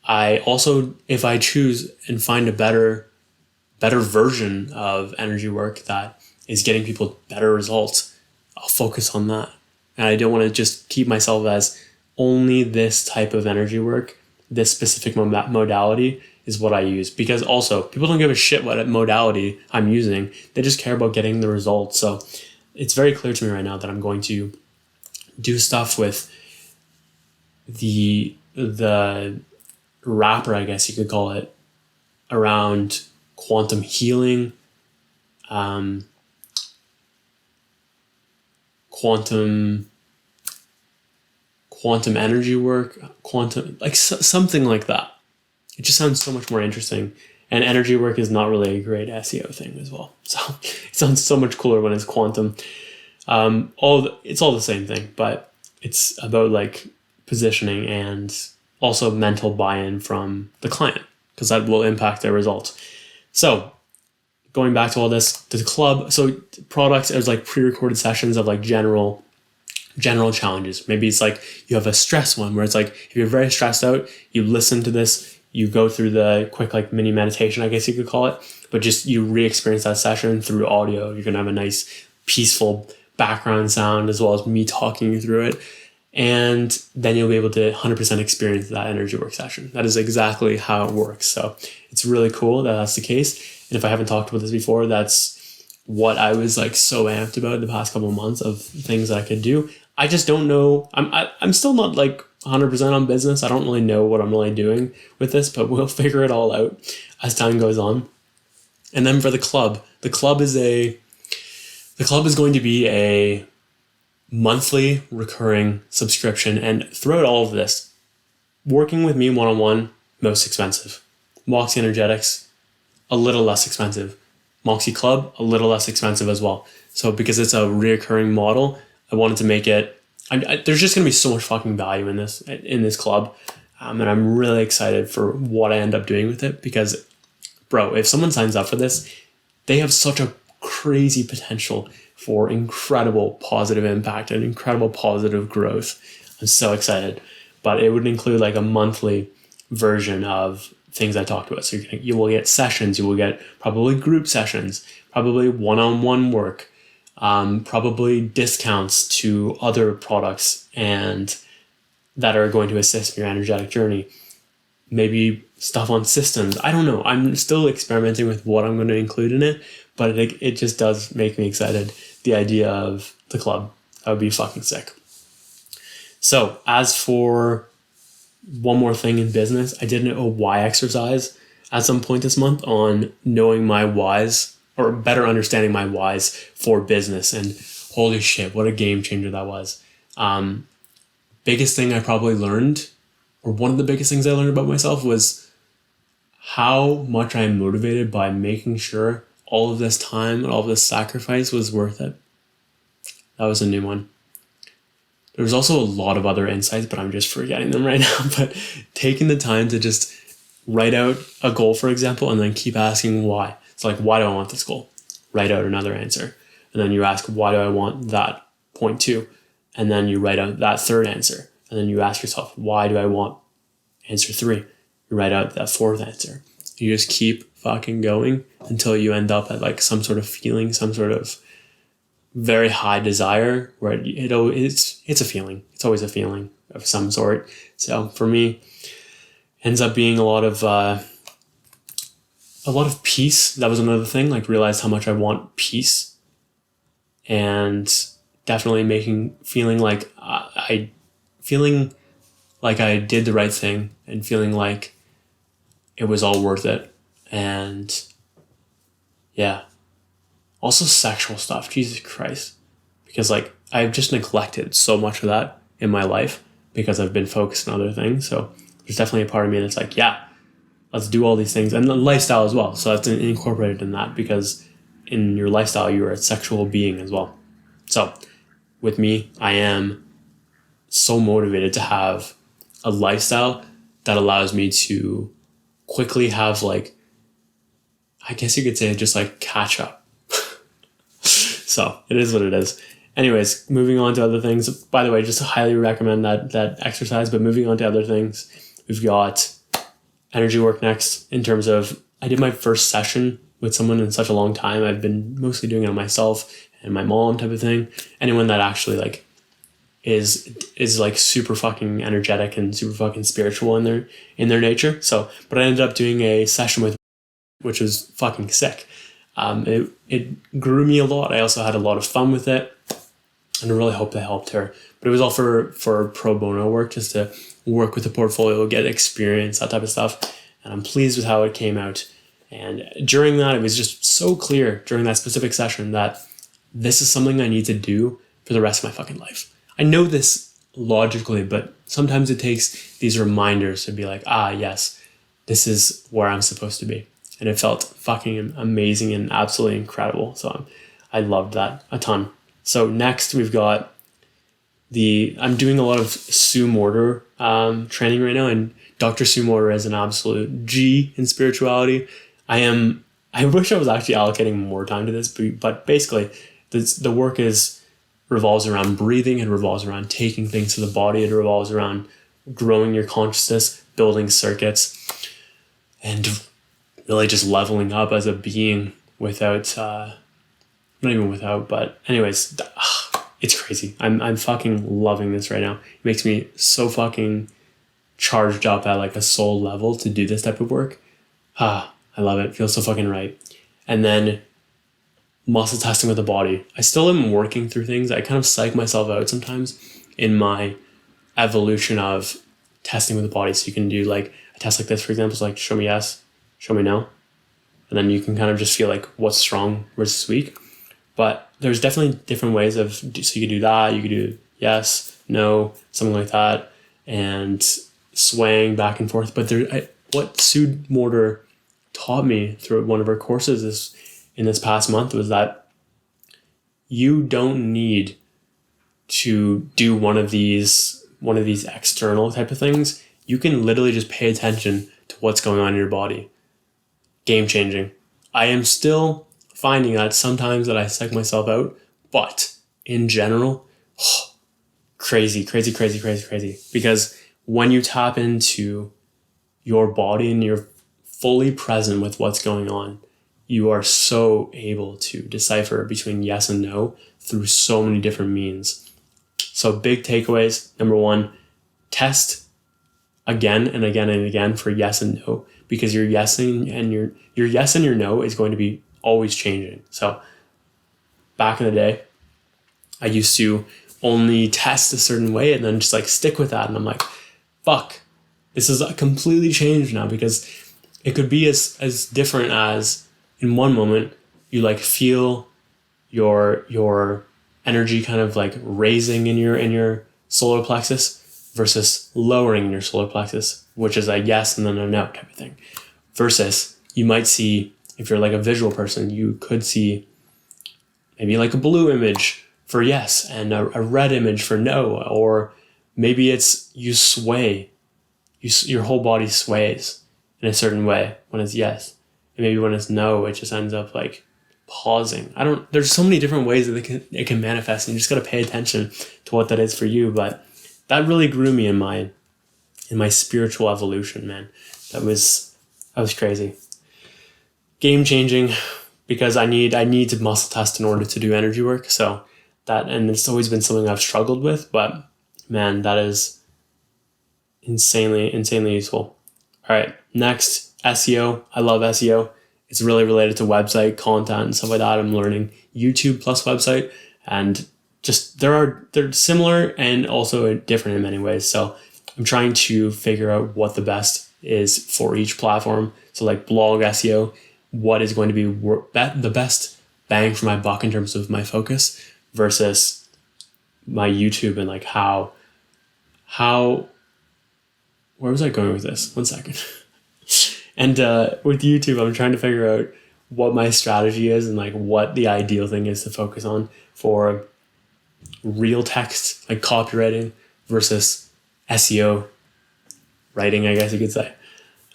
Speaker 1: I also, if I choose and find a better version of energy work that is getting people better results, I'll focus on that. And I don't want to just keep myself as only this type of energy work, this specific modality is what I use. Because also, people don't give a shit what modality I'm using. They just care about getting the results. So it's very clear to me right now that I'm going to do stuff with the wrapper, I guess you could call it, around quantum healing, quantum energy work, something like that. It just sounds so much more interesting. And energy work is not really a great SEO thing as well. So it sounds so much cooler when it's quantum. It's all the same thing, but it's about like positioning and also mental buy-in from the client, because that will impact their results. So going back to all this, the club, so products is like pre-recorded sessions of like general challenges. Maybe it's like you have a stress one where it's like, if you're very stressed out, you listen to this, you go through the quick like mini meditation, I guess you could call it, but just you re-experience that session through audio. You're going to have a nice peaceful background sound as well as me talking you through it. And then you'll be able to 100% experience that energy work session. That is exactly how it works. So it's really cool that that's the case. And if I haven't talked about this before, that's what I was like so amped about the past couple of months of things that I could do. I just don't know. I'm still not like 100% on business. I don't really know what I'm really doing with this, but we'll figure it all out as time goes on. And then for the club The club is going to be a monthly recurring subscription, and throughout all of this, working with me one-on-one, most expensive. Moxey Energetics, a little less expensive. Moxey Club, a little less expensive as well. So because it's a reoccurring model, I wanted to make it, there's just going to be so much fucking value in this club. And I'm really excited for what I end up doing with it, because, bro, if someone signs up for this, they have such a crazy potential for incredible positive impact and incredible positive growth. I'm so excited. But it would include like a monthly version of things I talked about. So you will get sessions, you will get probably group sessions, probably one-on-one work, probably discounts to other products and that are going to assist in your energetic journey. Maybe stuff on systems. I don't know. I'm still experimenting with what I'm going to include in it, but it just does make me excited. The idea of the club, that would be fucking sick. So as for one more thing in business, I did a why exercise at some point this month on knowing my whys, or better understanding my whys for business. And holy shit, what a game changer that was. Biggest thing I probably learned, or one of the biggest things I learned about myself, was how much I'm motivated by making sure all of this time and all of this sacrifice was worth it. That was a new one. There was also a lot of other insights, but I'm just forgetting them right now. But taking the time to just write out a goal, for example, and then keep asking why. It's like, why do I want this goal? Write out another answer. And then you ask, why do I want that point two? And then you write out that third answer. And then you ask yourself, why do I want answer three? You write out that fourth answer. You just keep fucking going until you end up at like some sort of feeling, some sort of very high desire, where it's a feeling. It's always a feeling of some sort. So for me, ends up being a lot of peace. That was another thing. Like, realized how much I want peace, and definitely feeling like I did the right thing, and feeling like it was all worth it. And yeah. Also sexual stuff, Jesus Christ. Because like I've just neglected so much of that in my life because I've been focused on other things. So there's definitely a part of me that's like, yeah, let's do all these things. And the lifestyle as well. So that's incorporated in that, because in your lifestyle, you're a sexual being as well. So with me, I am so motivated to have a lifestyle that allows me to quickly have, like, I guess you could say, just like catch up. So it is what it is. Anyways, moving on to other things. By the way, just highly recommend that exercise. But moving on to other things, we've got energy work next. In terms of, I did my first session with someone in such a long time. I've been mostly doing it on myself and my mom, type of thing. Anyone that actually like is like super fucking energetic and super fucking spiritual in their nature. So, but I ended up doing a session with, which was fucking sick. It grew me a lot. I also had a lot of fun with it, and I really hope that helped her. But it was all for pro bono work, just to work with the portfolio, get experience, that type of stuff. And I'm pleased with how it came out. And during that, it was just so clear during that specific session that this is something I need to do for the rest of my fucking life. I know this logically, but sometimes it takes these reminders to be like, yes, this is where I'm supposed to be. And it felt fucking amazing and absolutely incredible. So I loved that a ton. So next we've got I'm doing a lot of Sue Morter training right now. And Dr. Sue Morter is an absolute G in spirituality. I wish I was actually allocating more time to this, but basically the work revolves around breathing. It revolves around taking things to the body. It revolves around growing your consciousness, building circuits, and really just leveling up as a being without, not even without, but anyways, it's crazy. I'm fucking loving this right now. It makes me so fucking charged up at like a soul level to do this type of work. I love it. It feels so fucking right. And then muscle testing with the body. I still am working through things. I kind of psych myself out sometimes in my evolution of testing with the body. So you can do like a test like this, for example. It's like, show me yes, show me no. and then you can kind of just feel like what's strong versus weak. But there's definitely different ways of, so you could do that, you could do yes, no, something like that, and swaying back and forth. But what Sue Mortar taught me through one of her courses in this past month was that you don't need to do one of these external type of things. You can literally just pay attention to what's going on in your body. Game changing. I am still finding that sometimes that I psych myself out, but in general, crazy. Because when you tap into your body and you're fully present with what's going on, you are so able to decipher between yes and no through so many different means. So big takeaways. Number one, test again and again and again for yes and no, because your yesing and your yes and your no is going to be always changing. So back in the day, I used to only test a certain way and then just like stick with that. And I'm like, fuck, this is completely changed now, because it could be as different as in one moment you like feel your energy kind of like raising in your solar plexus versus lowering in your solar plexus, which is a yes and then a no type of thing. Versus you might see, if you're like a visual person, you could see maybe like a blue image for yes and a red image for no, or maybe it's you sway, your whole body sways in a certain way when it's yes, and maybe when it's no, it just ends up like pausing. There's so many different ways that it can manifest, and you just got to pay attention to what that is for you. But that really grew me in my spiritual evolution, man. That was crazy. Game changing, because I need to muscle test in order to do energy work. So that, and it's always been something I've struggled with, but man, that is insanely useful. All right, next, SEO. I love SEO. It's really related to website content and stuff like that. I'm learning YouTube plus website, and just they're similar and also different in many ways. So I'm trying to figure out what the best is for each platform. So like blog SEO, what is going to be the best bang for my buck in terms of my focus versus my YouTube, and like how where was I going with this? 1 second. And with YouTube, I'm trying to figure out what my strategy is and like what the ideal thing is to focus on for real text, like copywriting versus SEO writing, I guess you could say,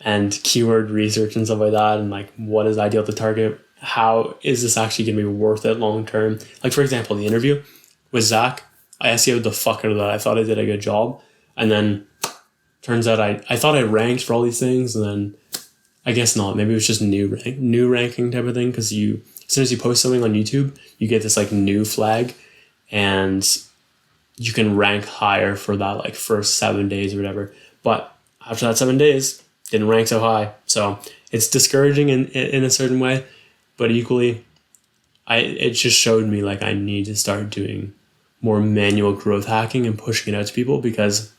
Speaker 1: and keyword research and stuff like that. And like, what is ideal to target? How is this actually going to be worth it long term? Like, for example, the interview with Zach, I SEO'd the fuck out of that. I thought I did a good job. And then turns out I thought I ranked for all these things, and then I guess not. Maybe it was just new ranking type of thing, because as soon as you post something on YouTube, you get this like new flag, and you can rank higher for that like first 7 days or whatever. But after that 7 days, didn't rank so high. So it's discouraging in a certain way, but equally, it just showed me like I need to start doing more manual growth hacking and pushing it out to people, because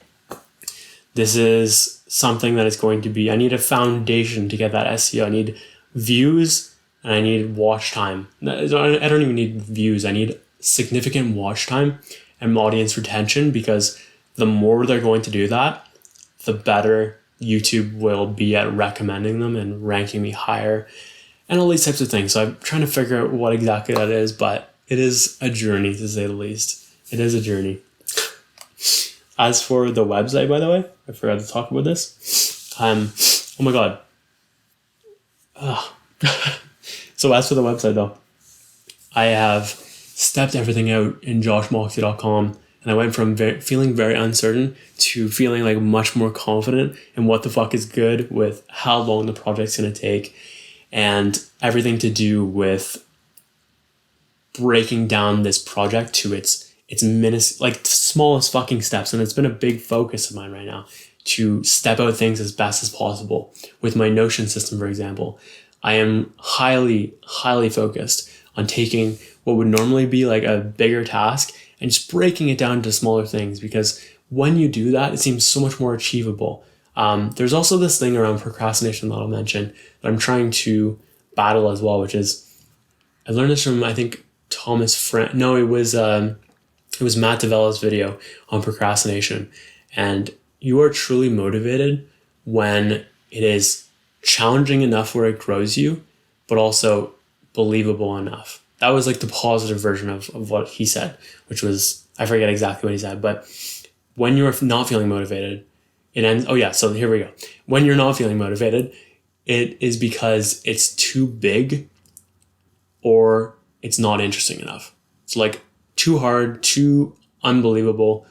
Speaker 1: this is something that is going to be, I need a foundation to get that SEO. I need views and I need watch time. I don't even need views. I need significant watch time and audience retention, because the more they're going to do that, the better YouTube will be at recommending them and ranking me higher and all these types of things. So I'm trying to figure out what exactly that is, but it is a journey, to say the least. It is a journey. As for the website, by the way, I forgot to talk about this. Oh my God. So as for the website though, I have stepped everything out in joshmoxey.com, and I went from feeling very uncertain to feeling like much more confident in what the fuck is good, with how long the project's going to take, and everything to do with breaking down this project to its smallest fucking steps. And it's been a big focus of mine right now to step out things as best as possible. With my Notion system, for example, I am highly focused on taking what would normally be like a bigger task and just breaking it down into smaller things, because when you do that, it seems so much more achievable. There's also this thing around procrastination that I'll mention that I'm trying to battle as well, which is, I learned this from, I think, it was Matt Davella's video on procrastination. And you are truly motivated when it is challenging enough where it grows you, but also believable enough. That was like the positive version of what he said, which was, I forget exactly what he said, but when you're not feeling motivated, it ends. Oh yeah, so here we go. When you're not feeling motivated, it is because it's too big or it's not interesting enough. It's like too hard, too unbelievable,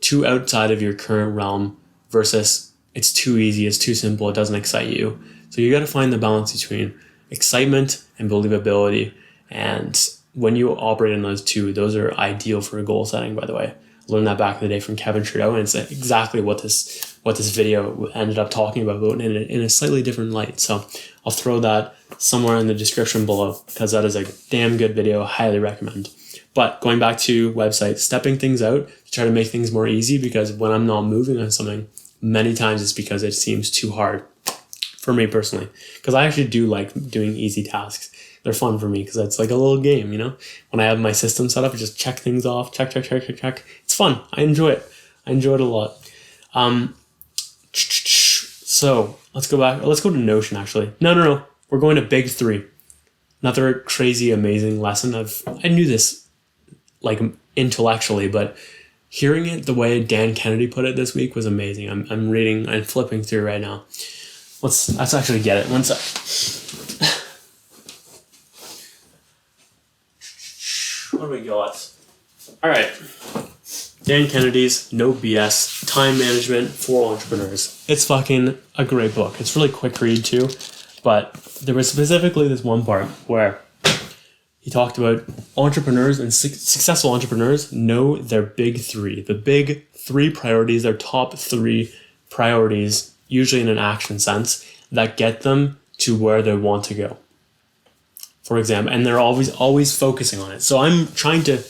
Speaker 1: too outside of your current realm versus it's too easy, it's too simple, it doesn't excite you. So you got to find the balance between excitement and believability. And when you operate in those two, those are ideal for goal setting, by the way. I learned that back in the day from Kevin Trudeau, and it's exactly what this video ended up talking about, but in a slightly different light. So I'll throw that somewhere in the description below because that is a damn good video. I highly recommend. But going back to websites, stepping things out to try to make things more easy, because when I'm not moving on something, many times it's because it seems too hard for me personally. Because I actually do like doing easy tasks. They're fun for me because it's like a little game, you know? When I have my system set up, I just check things off, check. It's fun. I enjoy it. I enjoy it a lot. So let's go back. Let's go to Notion, actually. No. We're going to Big Three. Another crazy, amazing lesson I knew this like intellectually, but hearing it the way Dan Kennedy put it this week was amazing. I'm flipping through right now. Let's actually get it. One sec. What do we got? All right. Dan Kennedy's No BS Time Management for Entrepreneurs. It's fucking a great book. It's really quick read too, but there was specifically this one part where he talked about entrepreneurs and successful entrepreneurs know their big three. The big three priorities, their top three priorities, usually in an action sense, that get them to where they want to go. For example, and they're always focusing on it. So I'm trying to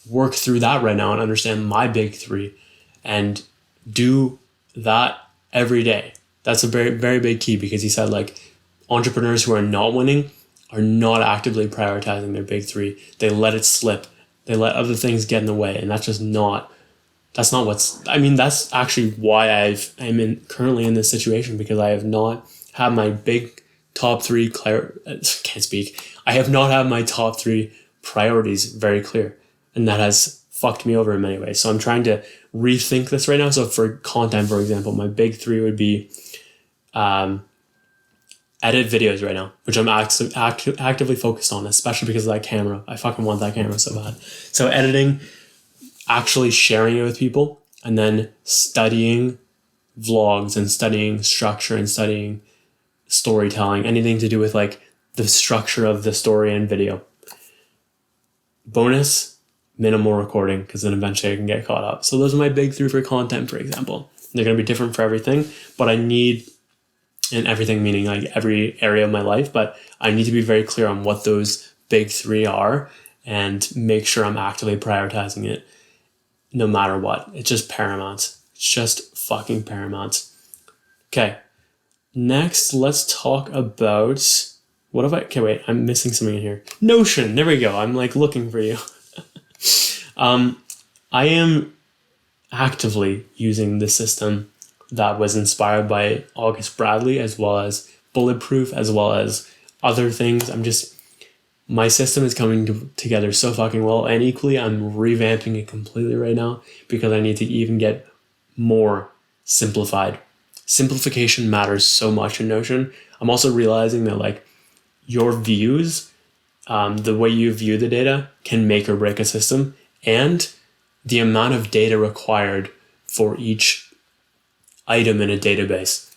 Speaker 1: work through that right now and understand my big three and do that every day. That's a very, very big key, because he said like entrepreneurs who are not winning are not actively prioritizing their big three. They let it slip. They let other things get in the way. And that's actually why I'm currently in this situation, because I have not had my big top three I have not had my top three priorities very clear. And that has fucked me over in many ways. So I'm trying to rethink this right now. So for content, for example, my big three would be edit videos right now, which I'm actively focused on, especially because of that camera. I fucking want that camera so bad. So editing, actually sharing it with people, and then studying vlogs and studying structure and studying storytelling, anything to do with like the structure of the story and video. Bonus, minimal recording, because then eventually I can get caught up. So those are my big three for content, for example. They're going to be different for everything, but I need, and everything meaning like every area of my life, but I need to be very clear on what those big three are and make sure I'm actively prioritizing it no matter what. It's just paramount. It's just fucking paramount. Okay. Next, let's talk about, okay, wait, I'm missing something in here. Notion. There we go. I'm like looking for you. I am actively using the system that was inspired by August Bradley, as well as Bulletproof, as well as other things. My system is coming together so fucking well, and equally I'm revamping it completely right now because I need to even get more simplified. Simplification matters so much in Notion. I'm also realizing that like your views, the way you view the data can make or break a system, and the amount of data required for each item in a database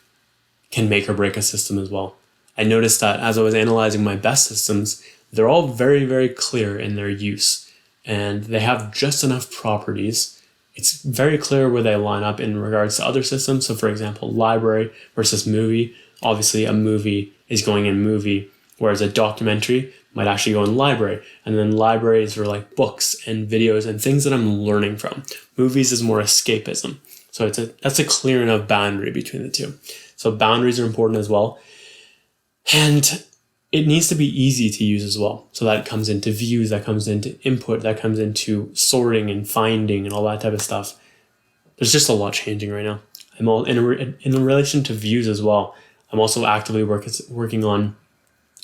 Speaker 1: can make or break a system as well. I noticed that as I was analyzing my best systems, they're all very, very clear in their use, and they have just enough properties. It's very clear where they line up in regards to other systems. So for example, library versus movie. Obviously a movie is going in movie, whereas a documentary might actually go in library. And then libraries are like books and videos and things that I'm learning from. Movies is more escapism. So that's a clear enough boundary between the two. So boundaries are important as well. And it needs to be easy to use as well. So that comes into views, that comes into input, that comes into sorting and finding and all that type of stuff. There's just a lot changing right now. I'm all in relation to views as well. I'm also actively working on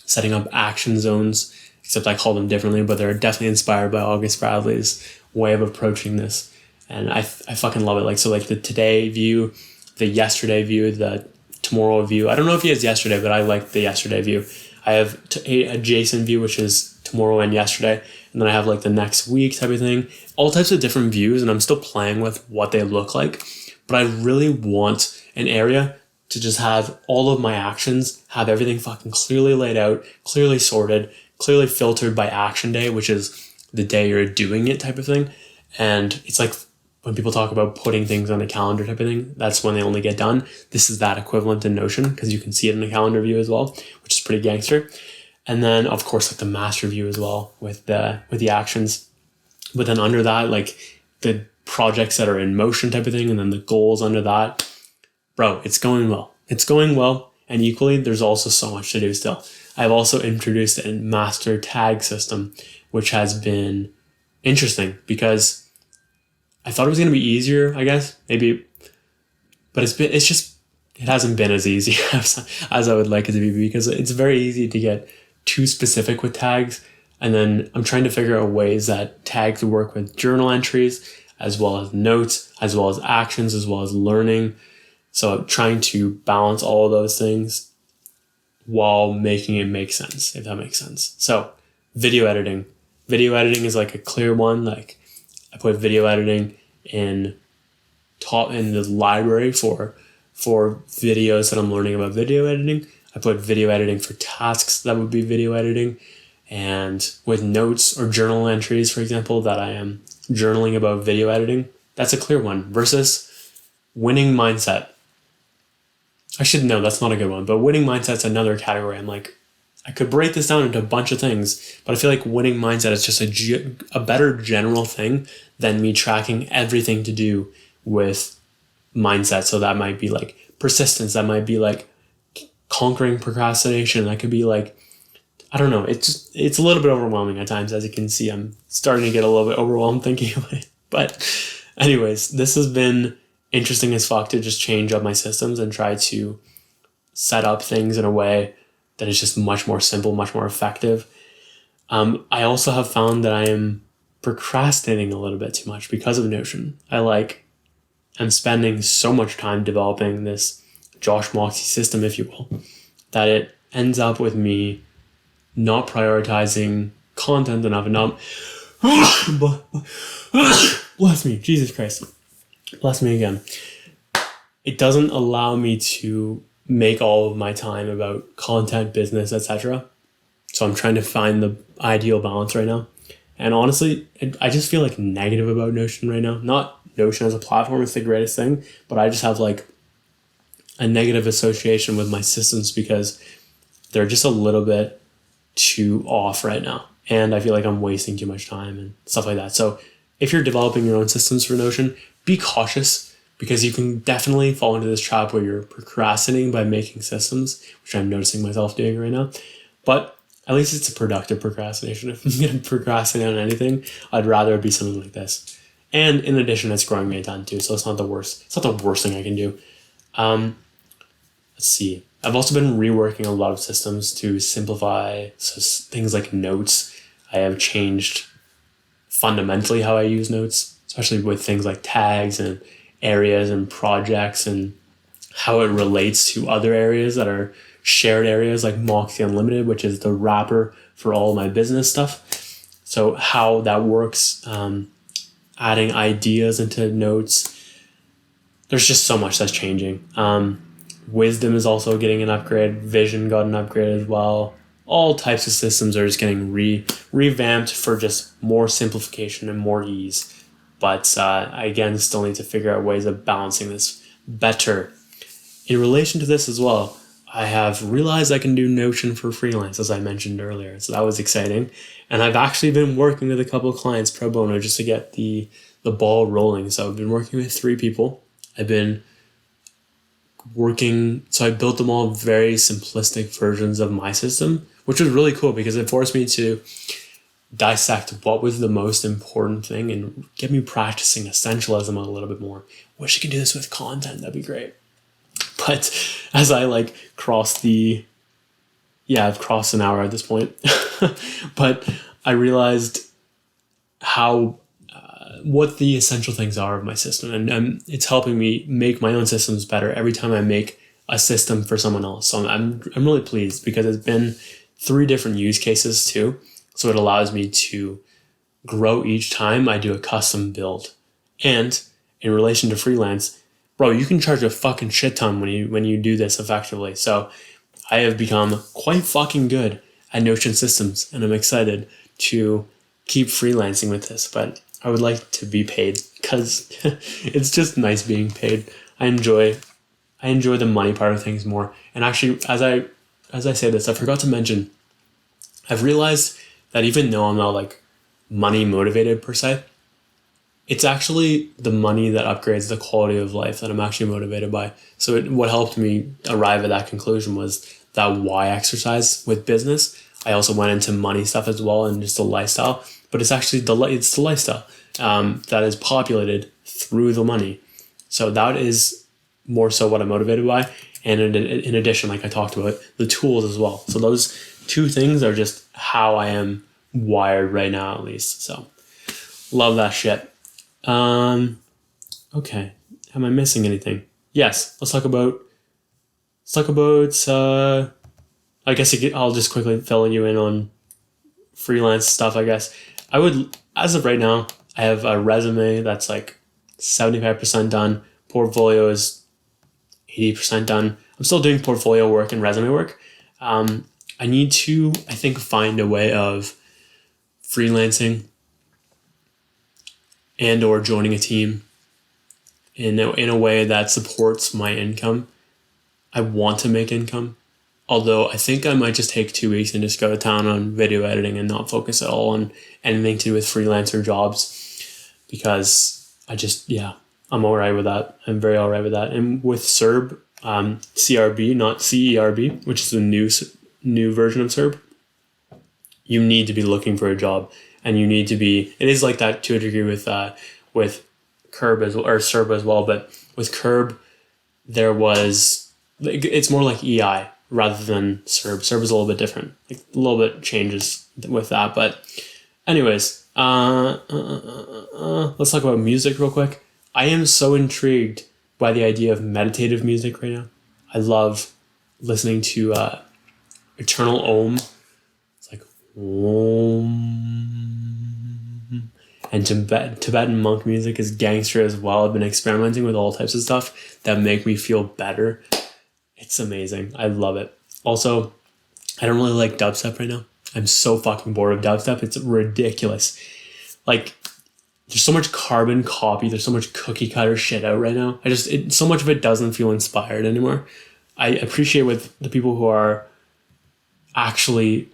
Speaker 1: setting up action zones, except I call them differently, but they're definitely inspired by August Bradley's way of approaching this. And I fucking love it. Like, so like the today view, the yesterday view, the tomorrow view. I don't know if he has yesterday, but I like the yesterday view. I have a adjacent view, which is tomorrow and yesterday. And then I have like the next week type of thing. All types of different views, and I'm still playing with what they look like. But I really want an area to just have all of my actions, have everything fucking clearly laid out, clearly sorted, clearly filtered by action day, which is the day you're doing it type of thing. And it's like when people talk about putting things on a calendar type of thing, that's when they only get done. This is that equivalent in Notion, because you can see it in the calendar view as well, which is pretty gangster. And then of course like the master view as well with the actions. But then under that, like the projects that are in motion type of thing, and then the goals under that. Bro, it's going well. It's going well. And equally, there's also so much to do still. I've also introduced a master tag system, which has been interesting because I thought it was going to be easier, I guess, maybe, but it hasn't been as easy as I would like it to be, because it's very easy to get too specific with tags. And then I'm trying to figure out ways that tags work with journal entries, as well as notes, as well as actions, as well as learning. So I'm trying to balance all of those things while making it make sense, if that makes sense. So video editing. Video editing is like a clear one. Like I put video editing in the library for videos that I'm learning about video editing. I put video editing for tasks that would be video editing. And with notes or journal entries, for example, that I am journaling about video editing, that's a clear one. Versus winning mindset. Actually, no, that's not a good one. But winning mindset's another category. I'm like, I could break this down into a bunch of things, but I feel like winning mindset is just a better general thing than me tracking everything to do with mindset. So that might be like persistence. That might be like conquering procrastination. That could be like, I don't know. It's a little bit overwhelming at times. As you can see, I'm starting to get a little bit overwhelmed thinking of it. But anyways, this has been interesting as fuck to just change up my systems and try to set up things in a way that is just much more simple, much more effective. I also have found that I am procrastinating a little bit too much because of Notion. I'm spending so much time developing this Josh Moxey system, if you will, that it ends up with me not prioritizing content enough and not bless me, Jesus Christ. Bless me again. It doesn't allow me to make all of my time about content, business, etc. So I'm trying to find the ideal balance right now. And honestly, I just feel like negative about Notion right now. Not Notion as a platform, it's the greatest thing, but I just have like a negative association with my systems because they're just a little bit too off right now. And I feel like I'm wasting too much time and stuff like that. So if you're developing your own systems for Notion, be cautious, because you can definitely fall into this trap where you're procrastinating by making systems, which I'm noticing myself doing right now. But at least it's a productive procrastination. If I'm going to procrastinate on anything, I'd rather it be something like this. And in addition, it's growing me a ton too, so it's not the worst. It's not the worst thing I can do. Let's see. I've also been reworking a lot of systems to simplify things like notes. I have changed fundamentally how I use notes, especially with things like tags and areas and projects and how it relates to other areas that are shared areas like Moxey Unlimited, which is the wrapper for all my business stuff. So how that works, adding ideas into notes. There's just so much that's changing. Wisdom is also getting an upgrade. Vision got an upgrade as well. All types of systems are just getting revamped for just more simplification and more ease. But I, again, still need to figure out ways of balancing this better. In relation to this as well, I have realized I can do Notion for freelance, as I mentioned earlier. So that was exciting. And I've actually been working with a couple of clients pro bono just to get the ball rolling. So I've been working with 3 people. I've been working. So I built them all very simplistic versions of my system, which was really cool because it forced me to dissect what was the most important thing and get me practicing essentialism a little bit more. Wish I could do this with content. That'd be great. But as I like I've crossed an hour at this point, but I realized how what the essential things are of my system, and it's helping me make my own systems better every time I make a system for someone else. So I'm really pleased because it's been 3 different use cases too, so it allows me to grow each time I do a custom build. And in relation to freelance, bro, you can charge a fucking shit ton when you do this effectively. So I have become quite fucking good at Notion systems, and I'm excited to keep freelancing with this, but I would like to be paid because it's just nice being paid. I enjoy the money part of things more. And actually, as I say this, I forgot to mention, I've realized that even though I'm not like money motivated per se, it's actually the money that upgrades the quality of life that I'm actually motivated by. So what helped me arrive at that conclusion was that why exercise with business. I also went into money stuff as well and just the lifestyle, but it's actually the lifestyle that is populated through the money. So that is more so what I'm motivated by. And in addition, like I talked about, the tools as well. So those 2 things are just how I am wired right now, at least. So love that shit. Okay. Am I missing anything? Yes. Let's talk about, I guess I'll just quickly fill you in on freelance stuff, I guess. I would, as of right now, I have a resume that's like 75% done. Portfolio is 80% done. I'm still doing portfolio work and resume work. I need to, I think, find a way of freelancing and or joining a team in a way that supports my income. I want to make income, although I think I might just take 2 weeks and just go to town on video editing and not focus at all on anything to do with freelancer jobs, because I'm all right with that. I'm very all right with that. And with CERB, CRB, not CERB, which is the new version of CERB, you need to be looking for a job, and you need to be. It is like that to a degree with CERB as well, or CERB as well. But with CERB, it's more like EI rather than CERB. CERB is a little bit different. Like, a little bit changes with that. But anyways, let's talk about music real quick. I am so intrigued by the idea of meditative music right now. I love listening to Eternal Om. It's like Om. And Tibetan monk music is gangster as well. I've been experimenting with all types of stuff that make me feel better. It's amazing. I love it. Also, I don't really like dubstep right now. I'm so fucking bored of dubstep. It's ridiculous. Like, there's so much carbon copy. There's so much cookie cutter shit out right now. So much of it doesn't feel inspired anymore. I appreciate with the people who are actually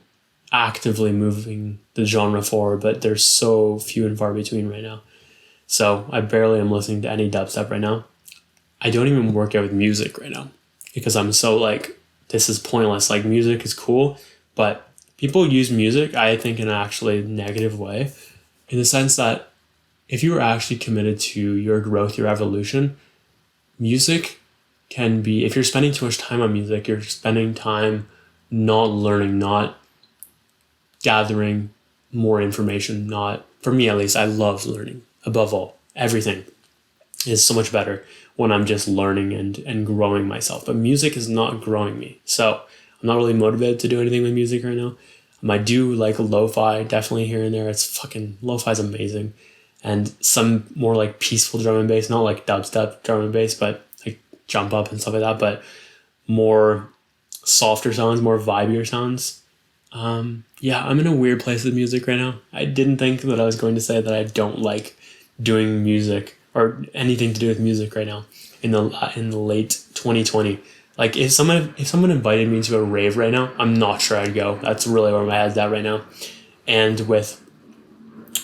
Speaker 1: actively moving the genre forward, but there's so few and far between right now. So I barely am listening to any dubstep right now. I don't even work out with music right now because I'm so like, this is pointless. Like, music is cool, but people use music, I think, in an actually negative way, in the sense that if you are actually committed to your growth, your evolution, music can be, if you're spending too much time on music, you're spending time not learning, not gathering more information, for me at least, I love learning above all. Everything is so much better when I'm just learning and growing myself. But music is not growing me. So I'm not really motivated to do anything with music right now. I do like lo-fi, definitely here and there. Lo-fi is amazing. And some more like peaceful drum and bass, not like dubstep drum and bass, but like jump up and stuff like that, but more softer sounds, more vibier sounds. I'm in a weird place with music right now. I didn't think that I was going to say that I don't like doing music or anything to do with music right now in the late 2020. Like, if someone invited me to a rave right now, I'm not sure I'd go. That's really where my head's at right now. And with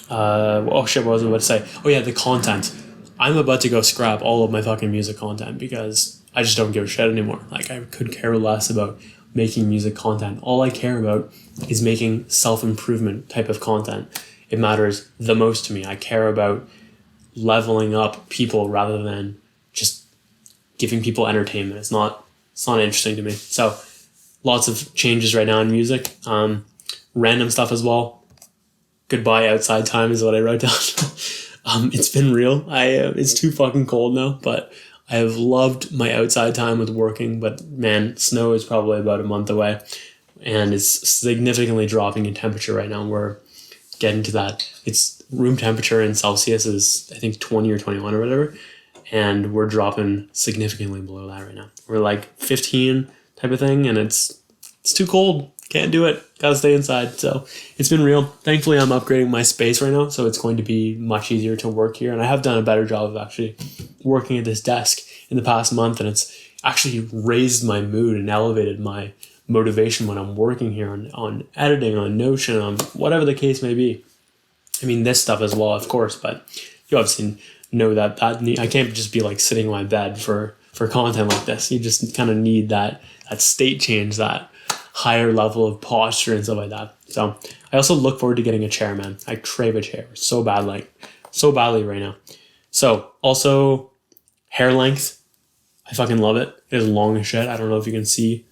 Speaker 1: what was I about to say? Oh yeah, the content. I'm about to go scrap all of my fucking music content because I just don't give a shit anymore. Like, I could care less about making music content. All I care about is making self-improvement type of content. It matters the most to me. I care about leveling up people rather than just giving people entertainment. It's not interesting to me. So lots of changes right now in music. Random stuff as well. Goodbye outside time is what I wrote down. It's been real. It's too fucking cold now, but I have loved my outside time with working, but man, snow is probably about a month away and it's significantly dropping in temperature right now. We're getting to that. It's room temperature in Celsius is, I think, 20 or 21 or whatever. And we're dropping significantly below that right now. We're like 15 type of thing, and it's too cold. Can't do it. Gotta stay inside. So it's been real. Thankfully, I'm upgrading my space right now, so it's going to be much easier to work here. And I have done a better job of actually working at this desk in the past month, and it's actually raised my mood and elevated my motivation when I'm working here on editing, on Notion, on whatever the case may be. I mean, this stuff as well, of course, but you obviously know that I can't just be like sitting in my bed for content like this. You just kind of need that state change, that higher level of posture and stuff like that. So I also look forward to getting a chair, man. I crave a chair so badly right now. So also hair length. I fucking love it. It is long as shit. I don't know if you can see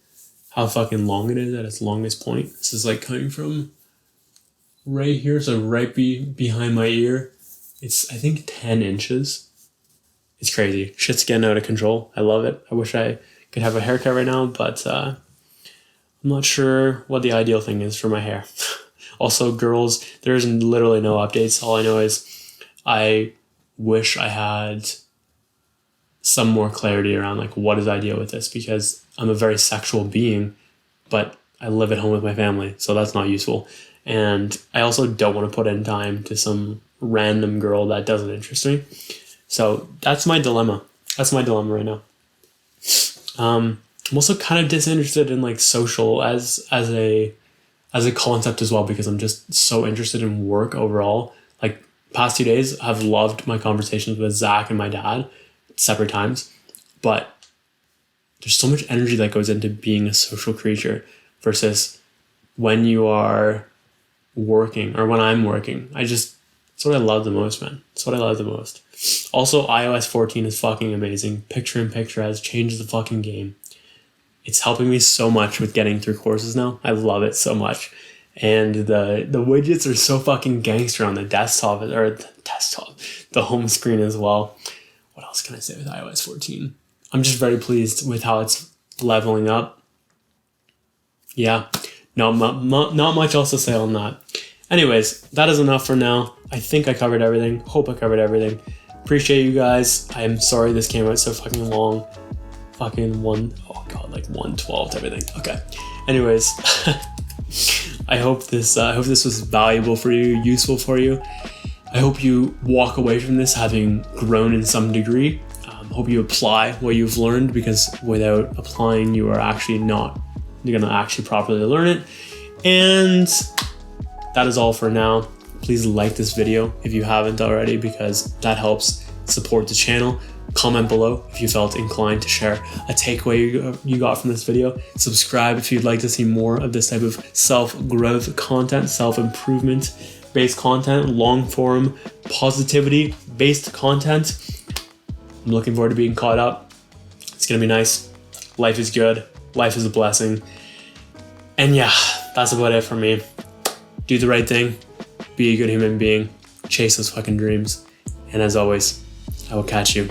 Speaker 1: how fucking long it is at its longest point. This is like coming from right here, so right behind my ear. It's, I think, 10 inches. It's crazy. Shit's getting out of control. I love it. I wish I could have a haircut right now, but I'm not sure what the ideal thing is for my hair. Also, girls, there's literally no updates. All I know is I wish I had some more clarity around like what is ideal with this, because I'm a very sexual being, but I live at home with my family, so that's not useful. And I also don't want to put in time to some random girl that doesn't interest me. So that's my dilemma. That's my dilemma right now. I'm also kind of disinterested in like social as a concept as well, because I'm just so interested in work overall. Like past 2 days, I've loved my conversations with Zach and my dad separate times, but there's so much energy that goes into being a social creature versus when you are working or when I'm working. It's what I love the most, man. It's what I love the most. Also, iOS 14 is fucking amazing. Picture-in-picture has changed the fucking game. It's helping me so much with getting through courses now. I love it so much. And the widgets are so fucking gangster on the desktop, the home screen as well. What else can I say with iOS 14? I'm just very pleased with how it's leveling up. Yeah, not much else to say on that. Anyways, that is enough for now. I think I covered everything. Hope I covered everything. Appreciate you guys. I am sorry this came out so fucking long. Fucking 112 type of thing. Okay. Anyways, I hope this was valuable for you, useful for you. I hope you walk away from this having grown in some degree. Hope you apply what you've learned, because without applying, you are actually not going to actually properly learn it. And that is all for now. Please like this video if you haven't already, because that helps support the channel. Comment below if you felt inclined to share a takeaway you got from this video. Subscribe if you'd like to see more of this type of self-growth content, self-improvement based content, long-form positivity based content. I'm looking forward to being caught up. It's gonna be nice. Life is good. Life is a blessing. And yeah, that's about it for me. Do the right thing. Be a good human being. Chase those fucking dreams. And as always, I will catch you